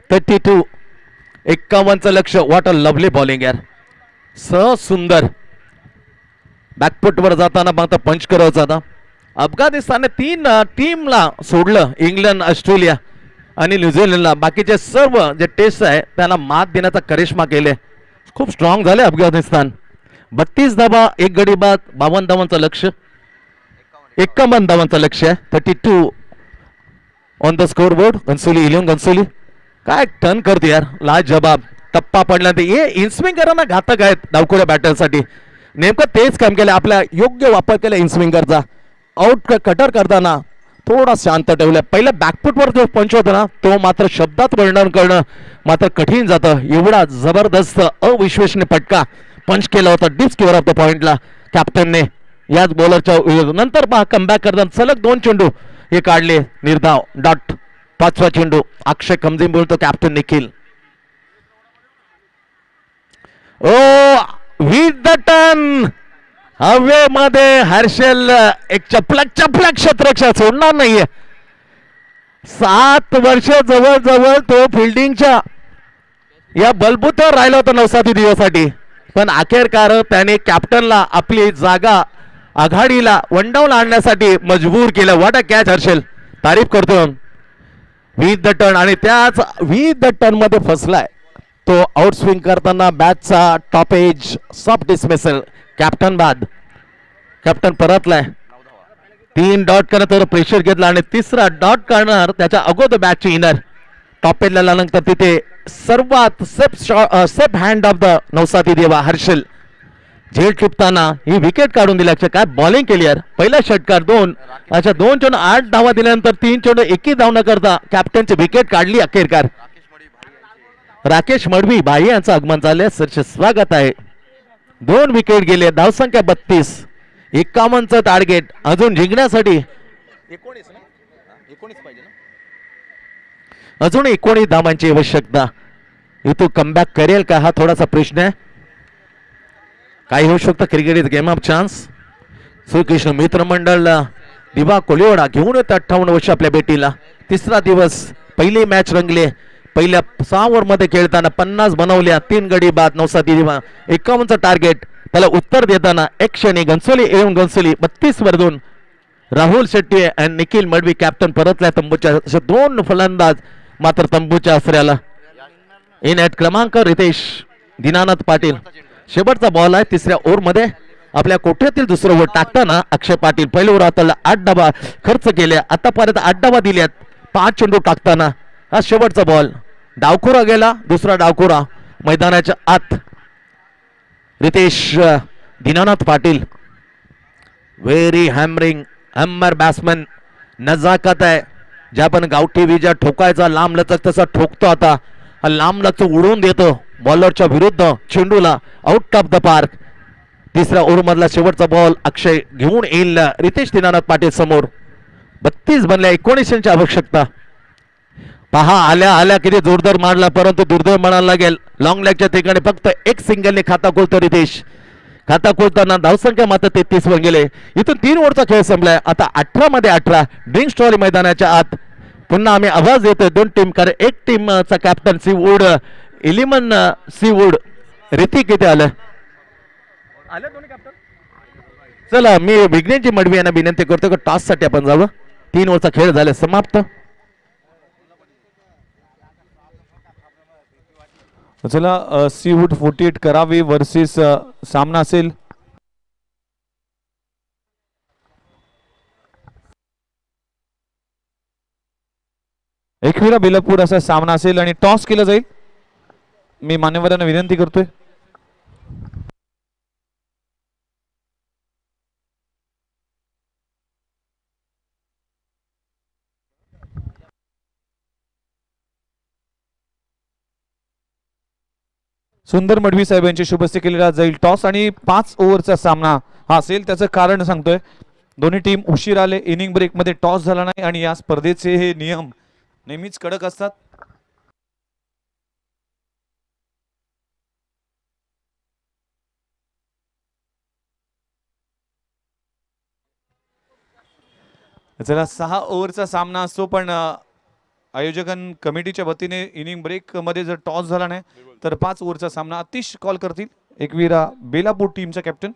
32. 51चं लक्ष. व्हॉट अ लवली बॉलिंग यार. सुंदर. बॅकफुटवर जाताना मग पंच करायचा होता. अफगाणिस्तानने 3 टीमला सोडलं. इंग्लंड ऑस्ट्रेलिया आणि न्यूझीलंडला. बाकीचे सर्व जे टेस्ट आहे त्यांना मात देण्याचा करिश्मा केले. खूप स्ट्रॉंग झाले अफगाणिस्तान. 32 धावा 1 गडी बाद. 52 धावांचं लक्ष. 51 धावांचं लक्ष आहे. 32 on the score board. Ghansoli eleven Ghansoli काय टर्न करते यार. लाजवाब. टप्पा पडला ते हे इनस्विंगरांना घातक आहेत डावखुऱ्या बॅटरसाठी. नेमकं तेच काम केलं. आपला योग्य वापर केला इनस्विंगरचा. आउट कटर करताना थोडा शांत ठेवलं. पहिल्या बॅकफुटवर जो पंच होता ना तो मात्र शब्दात वर्णन करणं मात्र कठीण जातं. एवढा जबरदस्त अविश्वसनीय फटका पंच केला होता डीप स्क्वेअर ऑफ द पॉइंटला कॅप्टनने याच बॉलरच्या. नंतर पहा कमबॅक करताना सलग 2 चेंडू हे काढले. निर्धाव डॉट. 5वा चेंडू. अक्षय कमजिम बोलतो captain Nikhil. Oh with the turn हवेमध्ये हर्षल एक चपलक क्षेत्ररक्षक सोडणार नाहीये. 7 वर्ष जवळ तो फिल्डिंगच्या या बलबुत्यावर राहिला होता नवसाती दिवसासाठी पण अखेरकार त्याने कॅप्टनला आपली जागा आघाडीला वंडावून आणण्यासाठी मजबूर केलं. What a catch Harshal. तारीफ करतो. विथ द टर्न आणि त्याच विथ द टर्न मध्ये फसलाय तो. आउट स्विंग करताना बॅटचा top edge soft dismissal. Captain बाद. कॅप्टन परतलाय. 3 डॉट करत प्रेशर घेतला आणि 3रा डॉट करणार त्याच्या अगोदर बॅटची इनर टॉप एजला आल्यानंतर तिथे सर्वात सेफ हँड ऑफ द नवसाती देवा हर्षल. झेल टिपताना ही विकेट काढून दिली. काय बॉलिंग केली यार. पहिला षटकार 2 अशा 2 चेंडू 8 धावा दिल्यानंतर 3 चेंडू 1 धाव न करता कॅप्टनची विकेट काढली अखेरकार. राकेश मडवी भाई यांचं आगमन झाले. सरचे स्वागत आहे. 2 विकेट गेले. धावसंख्या 32. 51चं टार्गेट अजून जिंकण्यासाठी 19 पाहिजे ना. अजून 19 धावांची आवश्यकता. इथून कमबॅक करेल का हा थोडासा प्रश्न आहे. काही होऊ शकतं. Cricket is game of chance. Shrikrishna Mitra Mandal दिवा कोलिवडा घेऊन येत 58 वर्ष आपल्या बेटीला. 3रा दिवस. पहिली मॅच रंगले. पहिल्या 6 ओव्हरमध्ये खेळताना 50 बनवल्या. 3 गडी बाद. नवसाती दिवा 51चं टार्गेट. त्याला उत्तर देताना एक क्षणी गन्सोली एवं गन्सोली 32 वर 2. राहुल शेट्टी आणि निखिल मडवी कॅप्टन परतल्या तंबूच्या. असे 2 फलंदाज मात्र तंबूच्या आसऱ्याला. इन ॲट क्रमांक रितेश दीनानाथ पाटील. शेवटचा बॉल आहे 3ऱ्या ओव्हरमध्ये. आपल्या कोठ्यातील दुसरं ओव्हर टाकताना अक्षय पाटील पहिल्या ओव्हरात 8 धावा खर्च केल्या, आतापर्यंत 8 धावा दिल्यात 5 चेंडू टाकताना. हा शेवटचा बॉल, डावखुरा गेला, दुसरा डावखुरा मैदानाच्या आत. Ritesh Dinanath Patil very hammer batsman, नजाकत आहे. ज्या पण गावठी विजा ठोकायचा लांब लचक तसा ठोकतो. आता हा लांब लचक उडवून देतो बॉलरच्या विरुद्ध, चेंडूला आउट ऑफ द पार्क. तिसऱ्या ओव्हर मधला शेवटचा बॉल अक्षय घेऊन येईल रितेश दीनानाथ पाटील समोर. 32 बनल्या, 19 आवश्यकता. पहा आल्या आल्या किती जोरदार मारला, परंतु दुर्दैव म्हणायला लागेल. लॉंग लेगच्या ठिकाणी फक्त एक सिंगलने खाता खोलतो रितेश. खाता खोलताना धावसंख्या मात्र 33 वर गेले. इथून 3 ओव्हरचा खेळ संपलाय. आता 18 मध्ये 18 ड्रिंक्स ट्रॉली मैदानाच्या आत. पुन्हा आम्ही आवाज देतोय 2 टीम, कारण एक टीमचा कॅप्टन सीवूड इलिमन सीवूड ऋतिक इथे आलं. चला मी विघ्नेशजी मडवी यांना विनंती करतो की टॉस साठी आपण जावं. 3 ओव्हरचा खेळ झाला समाप्त. चला सीवूड 48 करावे वर्सेस सामना असेल एकविरा बेलापूर असा सामना असेल आणि टॉस केला जाईल. मी मान्यवरांना विनंती करतोय. सुंदर मडवी साहेब यांच्या शुभ हस्ते केलेला जाईल टॉस आणि 5 ओव्हरचा सामना हा असेल. त्याचं कारण सांगतोय, दोन्ही टीम उशीर आले, इनिंग ब्रेक मध्ये टॉस झाला नाही आणि या स्पर्धेचे हे नियम नेहमीच कडक असतात. चला 6 ओव्हरचा सामना असतो, पण आयोजकां कमिटीच्या वतीने इनिंग ब्रेक मध्ये जर टॉस झाला नाही तर 5 ओव्हरचा सामना अतिश कॉल करतील एकविरा बेलापूर टीमचा captain.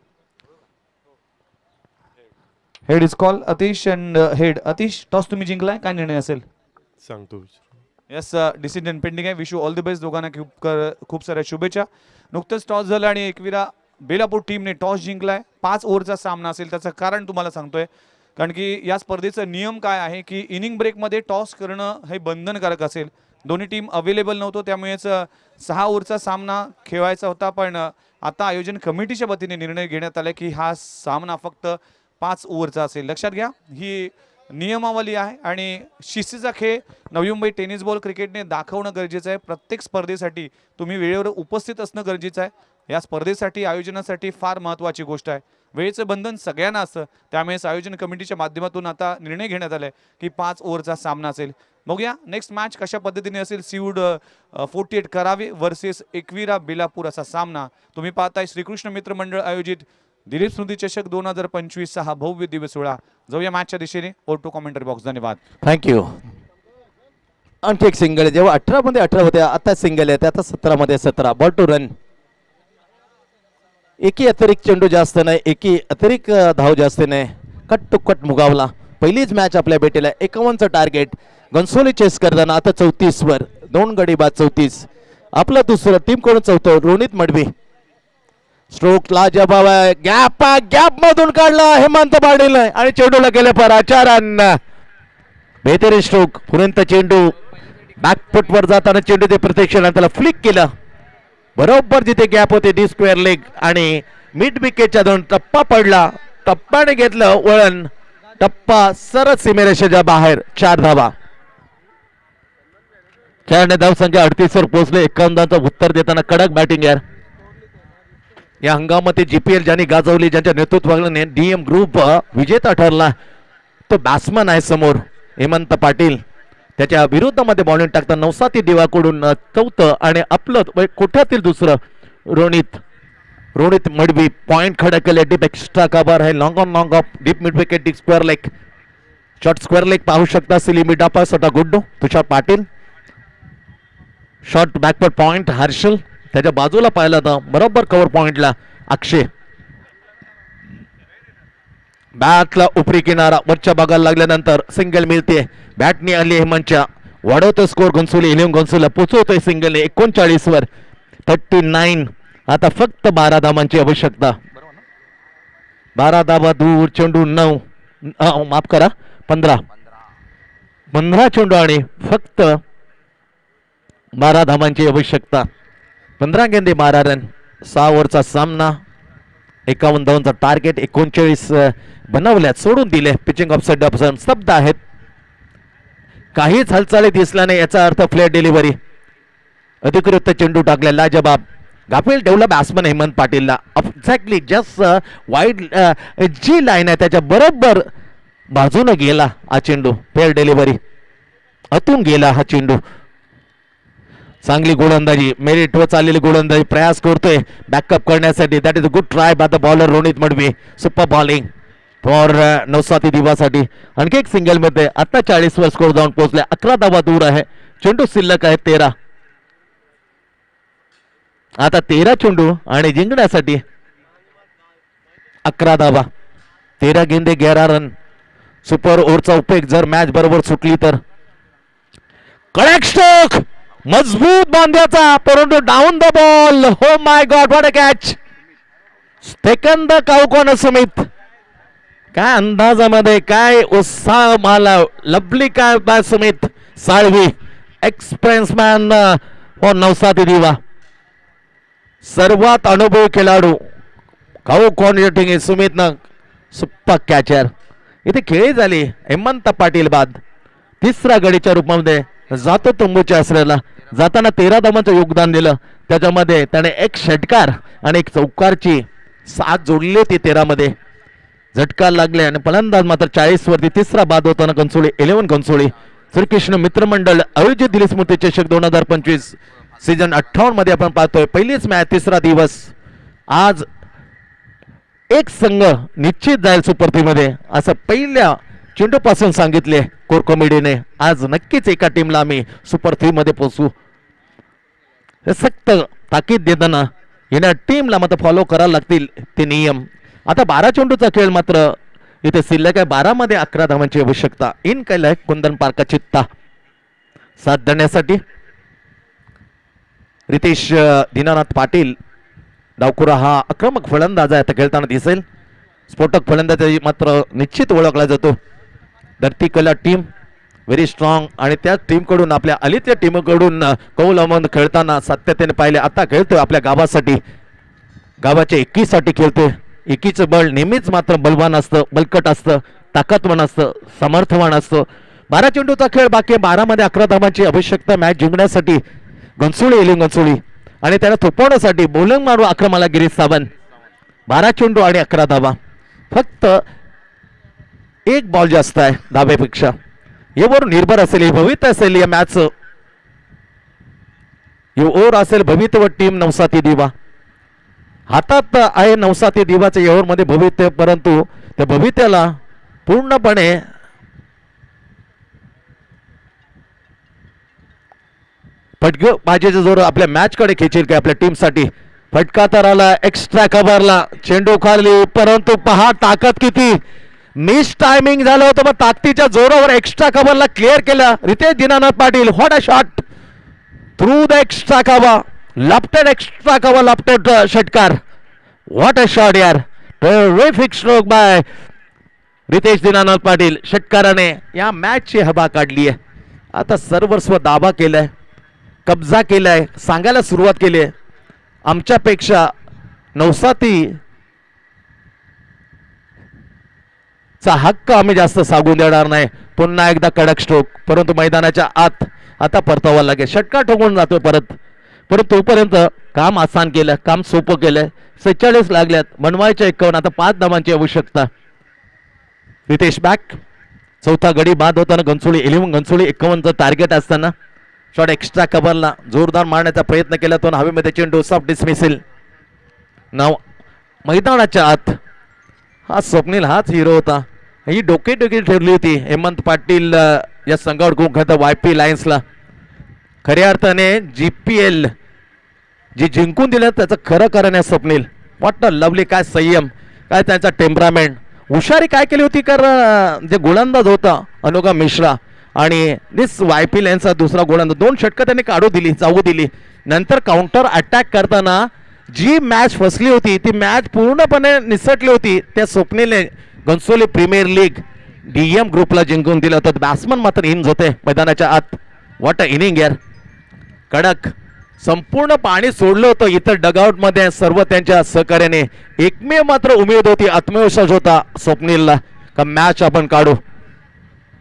Head is call Atish and head. Atish, toss तुम्ही जिंकलाय, काय निर्णय असेल सांगतो. यस, डिसिजन पेंडिंग आहे. Wish you all the best दोघांना. खूप साऱ्या शुभेच्छा. नुकतंच टॉस झालं आणि एकविरा बेलापूर टीमने टॉस जिंकलाय. 5 ओव्हरचा सामना असेल. त्याचं कारण तुम्हाला सांगतोय, कारण की या स्पर्धेचा नियम काय आहे की इनिंग ब्रेकमध्ये टॉस करणं हे बंधनकारक असेल. दोन्ही टीम अवेलेबल नव्हतो, त्यामुळेच 6 ओव्हरचा सामना खेळायचा होता. पण आता आयोजन कमिटीच्या वतीने निर्णय घेण्यात आला की हा सामना फक्त 5 ओव्हरचा असेल. लक्षात घ्या, ही नियमावली आहे आणि शिस्तीचा खेळ नवी मुंबई टेनिस बॉल क्रिकेटने दाखवणं गरजेचं आहे. प्रत्येक स्पर्धेसाठी तुम्ही वेळेवर उपस्थित असणं गरजेचं आहे. या स्पर्धेसाठी आयोजनासाठी फार महत्त्वाची गोष्ट आहे. वेळेचं बंधन सगळ्यांना असतं, त्यामुळेच आयोजन कमिटीच्या माध्यमातून आता निर्णय घेण्यात आलाय की 5 ओव्हरचा सामना असेल. बघूया नेक्स्ट मॅच कशा पद्धतीने असेल. सीवूड 48 करावे वर्सेस एकविरा बेलापूर असा सामना तुम्ही पाहताय. श्रीकृष्ण मित्र मंडळ आयोजित दिलीप स्मृती चषक 2025 हा भव्य दिव्य सोहळा. जाऊया मॅचच्या दिशेने. ओटो कॉमेंटरी बॉक्स. धन्यवाद. थँक्यू. आणखी एक सिंगल आहे. जेव्हा 18 मध्ये 18 होते, आता सिंगल आहे. आता 17 मध्ये 17. Ball to run. एकी अतिरिक्त चेंडू जास्त नाही, एकी अतिरिक्त धाव जास्त नाही. कट टू कट मुगावला. पहिलीच मॅच आपल्या भेटीला 51चं टार्गेट. गन्सोली चेस करताना आता 34 वर 2 गडी बाद 34. आपलं दुसरं टीम कडून चौथं रोनित मडवी. स्ट्रोक ला जबाब आहे. गॅप मधून काढला हेमंत पाटील आणि चेंडूला गेले पर आचारांना. बेहतरीन स्ट्रोक. पुरंत चेंडू बॅकफुट वर जाताना चेंडू ते प्रत्यक्षाने त्याला फ्लिक केलं. बरोबर जिथे गॅप होते डी स्क्वेअर लेग आणि मिड विकेटच्या दोन टप्पा पडला. टप्प्याने घेतलं वळण. टप्पा सरळ सीमेरेषेच्या बाहेर. 4 धावा. खेळाडू धावसंख्या 38 वर पोहोचले. 51चं उत्तर देताना कडक बॅटिंग यार. या हंगामात जीपीएल ज्यांनी गाजवली, ज्यांच्या नेतृत्वाने डीएम ग्रुप विजेता ठरला, तो बॅट्समन आहे समोर हेमंत पाटील. त्याच्या विरुद्धामध्ये बॉलिंग टाकता नवसाती दिवाकडून चौथं आणि आपलं कोठ्यातील दुसरं रोनित मडवी. पॉइंट खडा केले. डीप एक्स्ट्रा कव्हर आहे. Long on long off deep mid wicket. Deep square leg. Short square leg पाहू शकता. सिलिमी डापा सटा गुड्डू. Tushar Patil. Short backward point Harshal. त्याच्या बाजूला पाहिला तर बरोबर कव्हर पॉइंटला अक्षय. बॅटला उपरी किनारा वरच्या भागाला लागल्यानंतर सिंगल मिळते. बॅटने आली हेमंतच्या. वाढवतो स्कोर गन्सोली. इलेव्हन गन्सोला पोचवतोय सिंगलने 39 वर 39. आता फक्त 12 धावांची आवश्यकता. 12 धावा दूर, चेंडू 9, माफ करा 15 चेंडू आणि फक्त 12 धावांची आवश्यकता. 15 गेंदे 12 रन. 6 ओव्हरचा सामना. 51 धावांचा टार्गेट. 39 बनवल्यात, सोडून दिले. पिचिंग ऑफसाइड स्तब्ध आहेत. काहीच हालचाली दिसल्या नाही, याचा अर्थ फ्लॅट डिलिव्हरी. अधिकृत चेंडू टाकला लाजबाब. गाफील डेव्हलप बॅट्समन हेमंत पाटीलला एक्झॅक्टली जस्ट वाईड जी लाईन आहे त्याच्या बरोबर बाजूने गेला हा चेंडू. फेअर डिलिव्हरी, आतून गेला हा चेंडू. चांगली गोलंदाजी, मेरिटवर चाललेली गोलंदाजी, प्रयास करतोय बॅकअप करण्यासाठी. That is a good try by the bowler Ronit Madvi. Super bowling for नवसाती दिवासाठी. आणखी एक सिंगल मध्ये आता 40 वर स्कोर जाऊन पोहोचले. 11 धावा दूर आहे. चेंडू शिल्लक आहे 13. आता 13 चेंडू आणि जिंकण्यासाठी 11 धावा. 13 गेंदे 11 रन. सुपर ओव्हरचा उपयोग जर मॅच बरोबर सुटली तर. करेक्ट स्ट्रोक, मजबूत बांध्याचा, परंतु down the ball. Oh my god, what a catch. Second cow corner Sumit. काय अंदाजामध्ये, काय उत्साह मला. लवली काय by Sumit Salvi, experience man हो नवसाती दिवा. सर्वात अनुभवी खेळाडू काऊ कॉन्टिंग सुमितनं सुप्पा कॅचर. इथे खेळी झाली. हेमंत पाटील बाद. तिसरा गडीच्या रूपामध्ये जातो तुंबूच्या आश्रयाला. जाताना 13 धावांचं योगदान दिलं. त्याच्यामध्ये त्याने एक षटकार आणि एक चौकारची साथ जोडली होती 13 मध्ये. झटका लागले आणि फलंदाज मात्र 40 वरती. तिसरा बाद होताना कंसोळी 11 कंसोळी. श्रीकृष्ण मित्रमंडळ आयोजित दिल्ली स्मृती चषक 2025 सीझन 58 मध्ये आपण पाहतोय. पहिलीच मॅच, तिसरा दिवस. आज एक संघ निश्चित जाईल सुपर 3 मध्ये असं पहिल्या चेंडू पासून सांगितले कोर कमिटीने. आज नक्कीच एका टीमला आम्ही सुपर 3 मध्ये पोहोचू हे सक्त ताकीद देताना येण्या टीमला मात्र फॉलो करायला लागतील ते नियम. आता 12 चेंडूचा खेळ मात्र इथे शिल्लक आहे. 12 मध्ये 11 धावांची आवश्यकता. इन केलाय कुंदन पार्का चित्ता. साथ देण्यासाठी रितेश दीनानाथ पाटील डावकुरा हा आक्रमक फलंदाज आहे. आता खेळताना दिसेल. स्फोटक फलंदाज मात्र निश्चित ओळखला जातो. धरती कला टीम व्हेरी स्ट्रॉंग आणि त्या टीमकडून आपल्या अलीच्या टीमकडून कौल अहमद खेळताना सातत्याने पाहिले. आता खेळतोय आपल्या गावासाठी, गावाच्या एकीसाठी खेळतोय. एकीचं बळ नेहमीच मात्र बलवान असतं, बलकट असतं, ताकदवान असतं, समर्थवान असतं. 12 चेंडूचा खेळ बाकी. 12 मध्ये 11 धावांची आवश्यकता मॅच जिंकण्यासाठी. घनसोळी येईल घनसोळी आणि त्याला थोपवण्यासाठी बोलिंग मारू आक्रमाला गिरीश सावंत. 12 चेंडू आणि 11 धावा. फक्त एक बॉल जास्त आहे धाब्यापेक्षा. यावर निर्भर असेल, हे भविष्य असेल या मॅच. हे ओव्हर असेल भविष्य टीम नवसाती दिवा हातात आहे. नवसाती दिवाच्या ओव्हर मध्ये भविष्य, परंतु त्या भविष्याला पूर्णपणे फटके बाजीचा जोर आपल्या मॅच कडे खेचेल काय आपल्या टीम साठी. फटका तर आला, एक्स्ट्रा कव्हरला चेंडू खाली, परंतु पहा ताकद किती. मिस टायमिंग झालं होतं, मग ताकदीच्या जोरावर एक्स्ट्रा कव्हरला क्लिअर केलं Ritesh Dinanath Patil. What a shot through the extra cover. Lofted extra cover, lofted षटकार. व्हॉट अ शॉट यार. Terrific stroke by Ritesh Dinanath Patil. षटकाराने या मॅचची हवा काढली आहे. आता सर्वस्व दावा केलाय, कब्जा केलाय, सांगायला सुरुवात केली आहे. आमच्यापेक्षा नवसाती चा हक्क आम्ही जास्त सांगून देणार नाही. पुन्हा एकदा कडक स्ट्रोक, परंतु मैदानाच्या आत आता परतावा लागेल. षटकार ठोकून जातोय परत, परंतु तोपर्यंत काम आसान केलं, काम सोपं केलंय. 46 लागल्यात, बनवायच्या 51. आता 5 धावांची आवश्यकता. रितेश बॅक. चौथा गडी बाद होताना घनसोळी 11 घनसोळी 51चं टार्गेट असताना शॉट एक्स्ट्रा कव्हरला जोरदार मारण्याचा प्रयत्न केला तो हवेमध्ये. चेंडू सॉफ्ट डिसमिसल. नाव मैदानाच्या आत हा स्वप्नील हाच हिरो होता. ही डोके ठेवली होती हेमंत पाटील या संघावर खूप खातं YP लायन्सला. खऱ्या अर्थाने GPL जी जिंकून दिलं त्याचं खरं कारण आहे स्वप्नील. वाटतं लवली, काय संयम, काय त्यांचा टेम्परामेंट. हुशारी काय केली होती, कारण जे गोलंदाज होता अनुगा मिश्रा आणि दिस YP लायन्सचा दुसरा गोलंदाज 2 षटकं त्यांनी काढू दिली, जाऊ दिली. नंतर काउंटर अटॅक करताना जी मॅच फसली होती ती मॅच पूर्णपणे निसटली होती त्या स्वप्नीलने घनसोली प्रीमियर लीग डीएम ग्रुपला जिंकून दिलं होतं. बॅट्समन मात्र इन होते मैदानाच्या आत. व्हॉट अ इनिंग यार. कडक संपूर्ण पाणी सोडलं होतं इतर डगआउट मध्ये सर्व त्यांच्या सहकार्याने. एकमेव मात्र उमेद होती, आत्मविश्वास होता स्वप्नीलला का मॅच आपण काढू.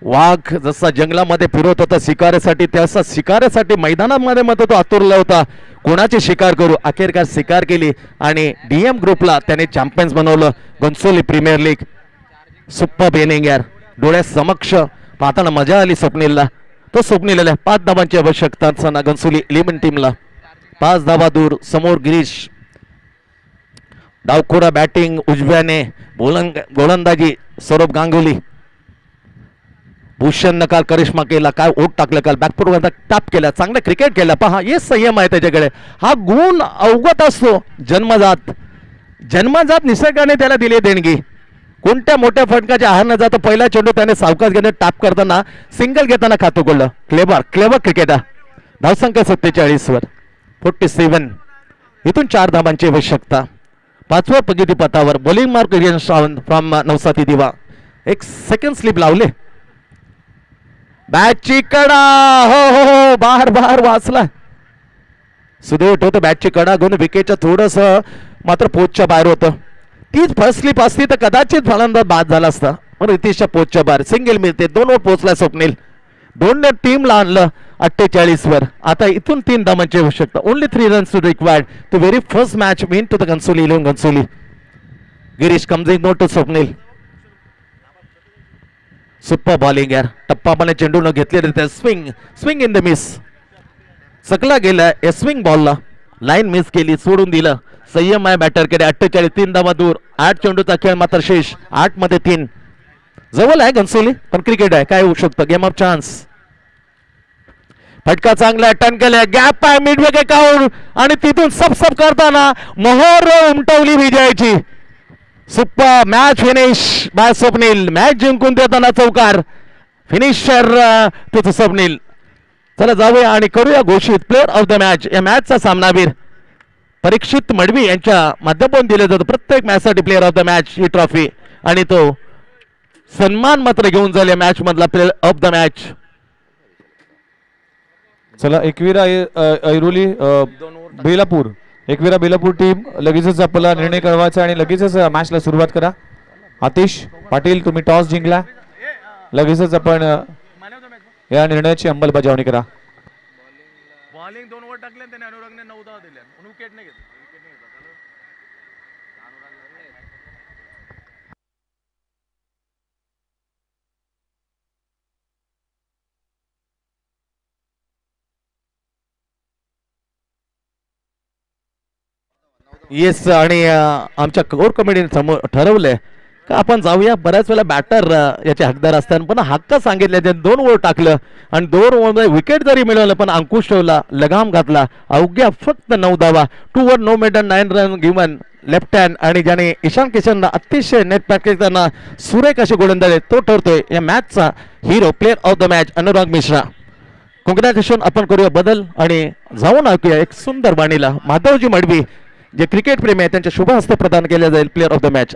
वाघ जसा जंगलामध्ये फिरत होता शिकारीसाठी तसा शिकारीसाठी मैदानामध्ये मत तो आतुरला होता. कोणाची शिकार करू. अखेरकार शिकार केली आणि डीएम ग्रुपला त्याने चॅम्पियन्स बनवलं. Ghansoli premier league. Super inning यार. डोळ्या समक्ष पाहताना मजा आली स्वप्नीलला. तो स्वप्नीलला 5 धावांची आवश्यकता असताना घनसोली 11 टीमला 5 धावा दूर. समोर गिरीश. डावखोरा बॅटिंग उजव्याने. गोलंदाजी सौरभ गांगुली. भूषण नकाल करिश्मा केला. काय ओट टाकलं काल बॅकफुट टॅप केला. चांगलं क्रिकेट केलं. पहा हे संयम आहे त्याच्याकडे. हा गुण अवगत असतो जन्मजात निसर्गाने त्याला दिली देणगी. कोणत्या मोठ्या फटकाच्या आहार न जाता पहिला चेंडू त्याने सावकाश घेणे टॅप करताना सिंगल घेताना खातो गोल. Clever cricket. धावसंख्या 47 वर 47. इथून 4 धावांची आवश्यकता. 5व्या प्रगतीपथावर बॉलिंग मार्क फ्रॉम नवसाती दिवा. एक सेकंड स्लिप लावले. बॅटची कडा. हो बाहेर वाचला. सुदैव होतं बॅटची कडा घेऊन विकेटच्या थोडस मात्र पोचच्या बाहेर होतं. तीच फर्स्ट स्लिप असती तर कदाचित फलंदाज बाद झाला असता. पण रितेशच्या पोचच्या बाहेर सिंगल मिळते. 2 वर पोहोचला स्वप्नील. 2 टीमला आणलं 48 वर. आता इथून 3 धावांची आवश्यकता. Only 3 runs to required to very first match win to the Ghansoli 11 Ghansoli. Girish commencing note to Swapnil. Super bowling यार. टप्पापणे चेंडू न घेतले स्विंग इन द मिस. सकला गेला या स्विंग बॉलला. लाईन मिस केली. सोडून दिलं. संयम आहे बॅटरकडे. 48 3 धावा दूर. 8 चेंडूचा खेळ मात्र शेष. 8 मध्ये 3. जवळ आहे घनसोली पण क्रिकेट आहे. काय होऊ शकतं. Game of chance. फटका चांगला टर्न केला. गॅप आहे मिड विकेट आउट आणि तिथून सब करताना मोहर उमटवली विजयाची. Super match finish by Swapnil. Match जिंकून देताना चौकार. फिनिशर तुझं स्वप्नील. चला जाऊया आणि करूया घोषित प्लेअर ऑफ द मॅच. या मॅचचा सामनावीर परीक्षित मडवी यांच्या माध्यमातून दिले जातो प्रत्येक मॅच साठी player of the match he trophy आणि तो सन्मान मात्र घेऊन जाईल मॅच मधला प्लेअर ऑफ द मॅच. चला एकविरा ऐरोली बेलापूर टीम लगेचच आपला निर्णय कळवायचा आणि लगेचच मॅचला सुरुवात करा. आतिश पाटील तुम्ही टॉस जिंकला. लगेचच आपण या निर्णयाची अंमलबजावणी करा. बॉलिंग 2 ओव्हर टाकले त्याने अनुरागने 9 धावा दिल्या. विकेट नाही घेतली. येस आणि आमच्या कोर कमिटीने ठरवलंय का आपण जाऊया. बऱ्याच वेळा बॅटर याचे हकदार असतात पण हक्क सांगितले. 2 ओव्हर टाकलं आणि 2 ओव्हर विकेट जरी मिळवलं पण अंकुश ठेवला. लगाम घातला. अवघ्या फक्त 9 धावा. 2 over no maiden 9 run given left hand आणि ज्याने ईशान किशनला अतिशय नेट पॅकेज त्यांना सुरेख अशी गोलंदाजी तो ठरतोय या मॅचचा hero player of the match Anurag Mishra. Congratulation आपण करूया बदल आणि जाऊन ऐकूया एक सुंदर बाणीला. माधवजी मडवी जे क्रिकेट प्रेमी आहे त्यांच्या शुभ हस्ते प्रदान केले जाईल प्लेअर ऑफ द मॅच.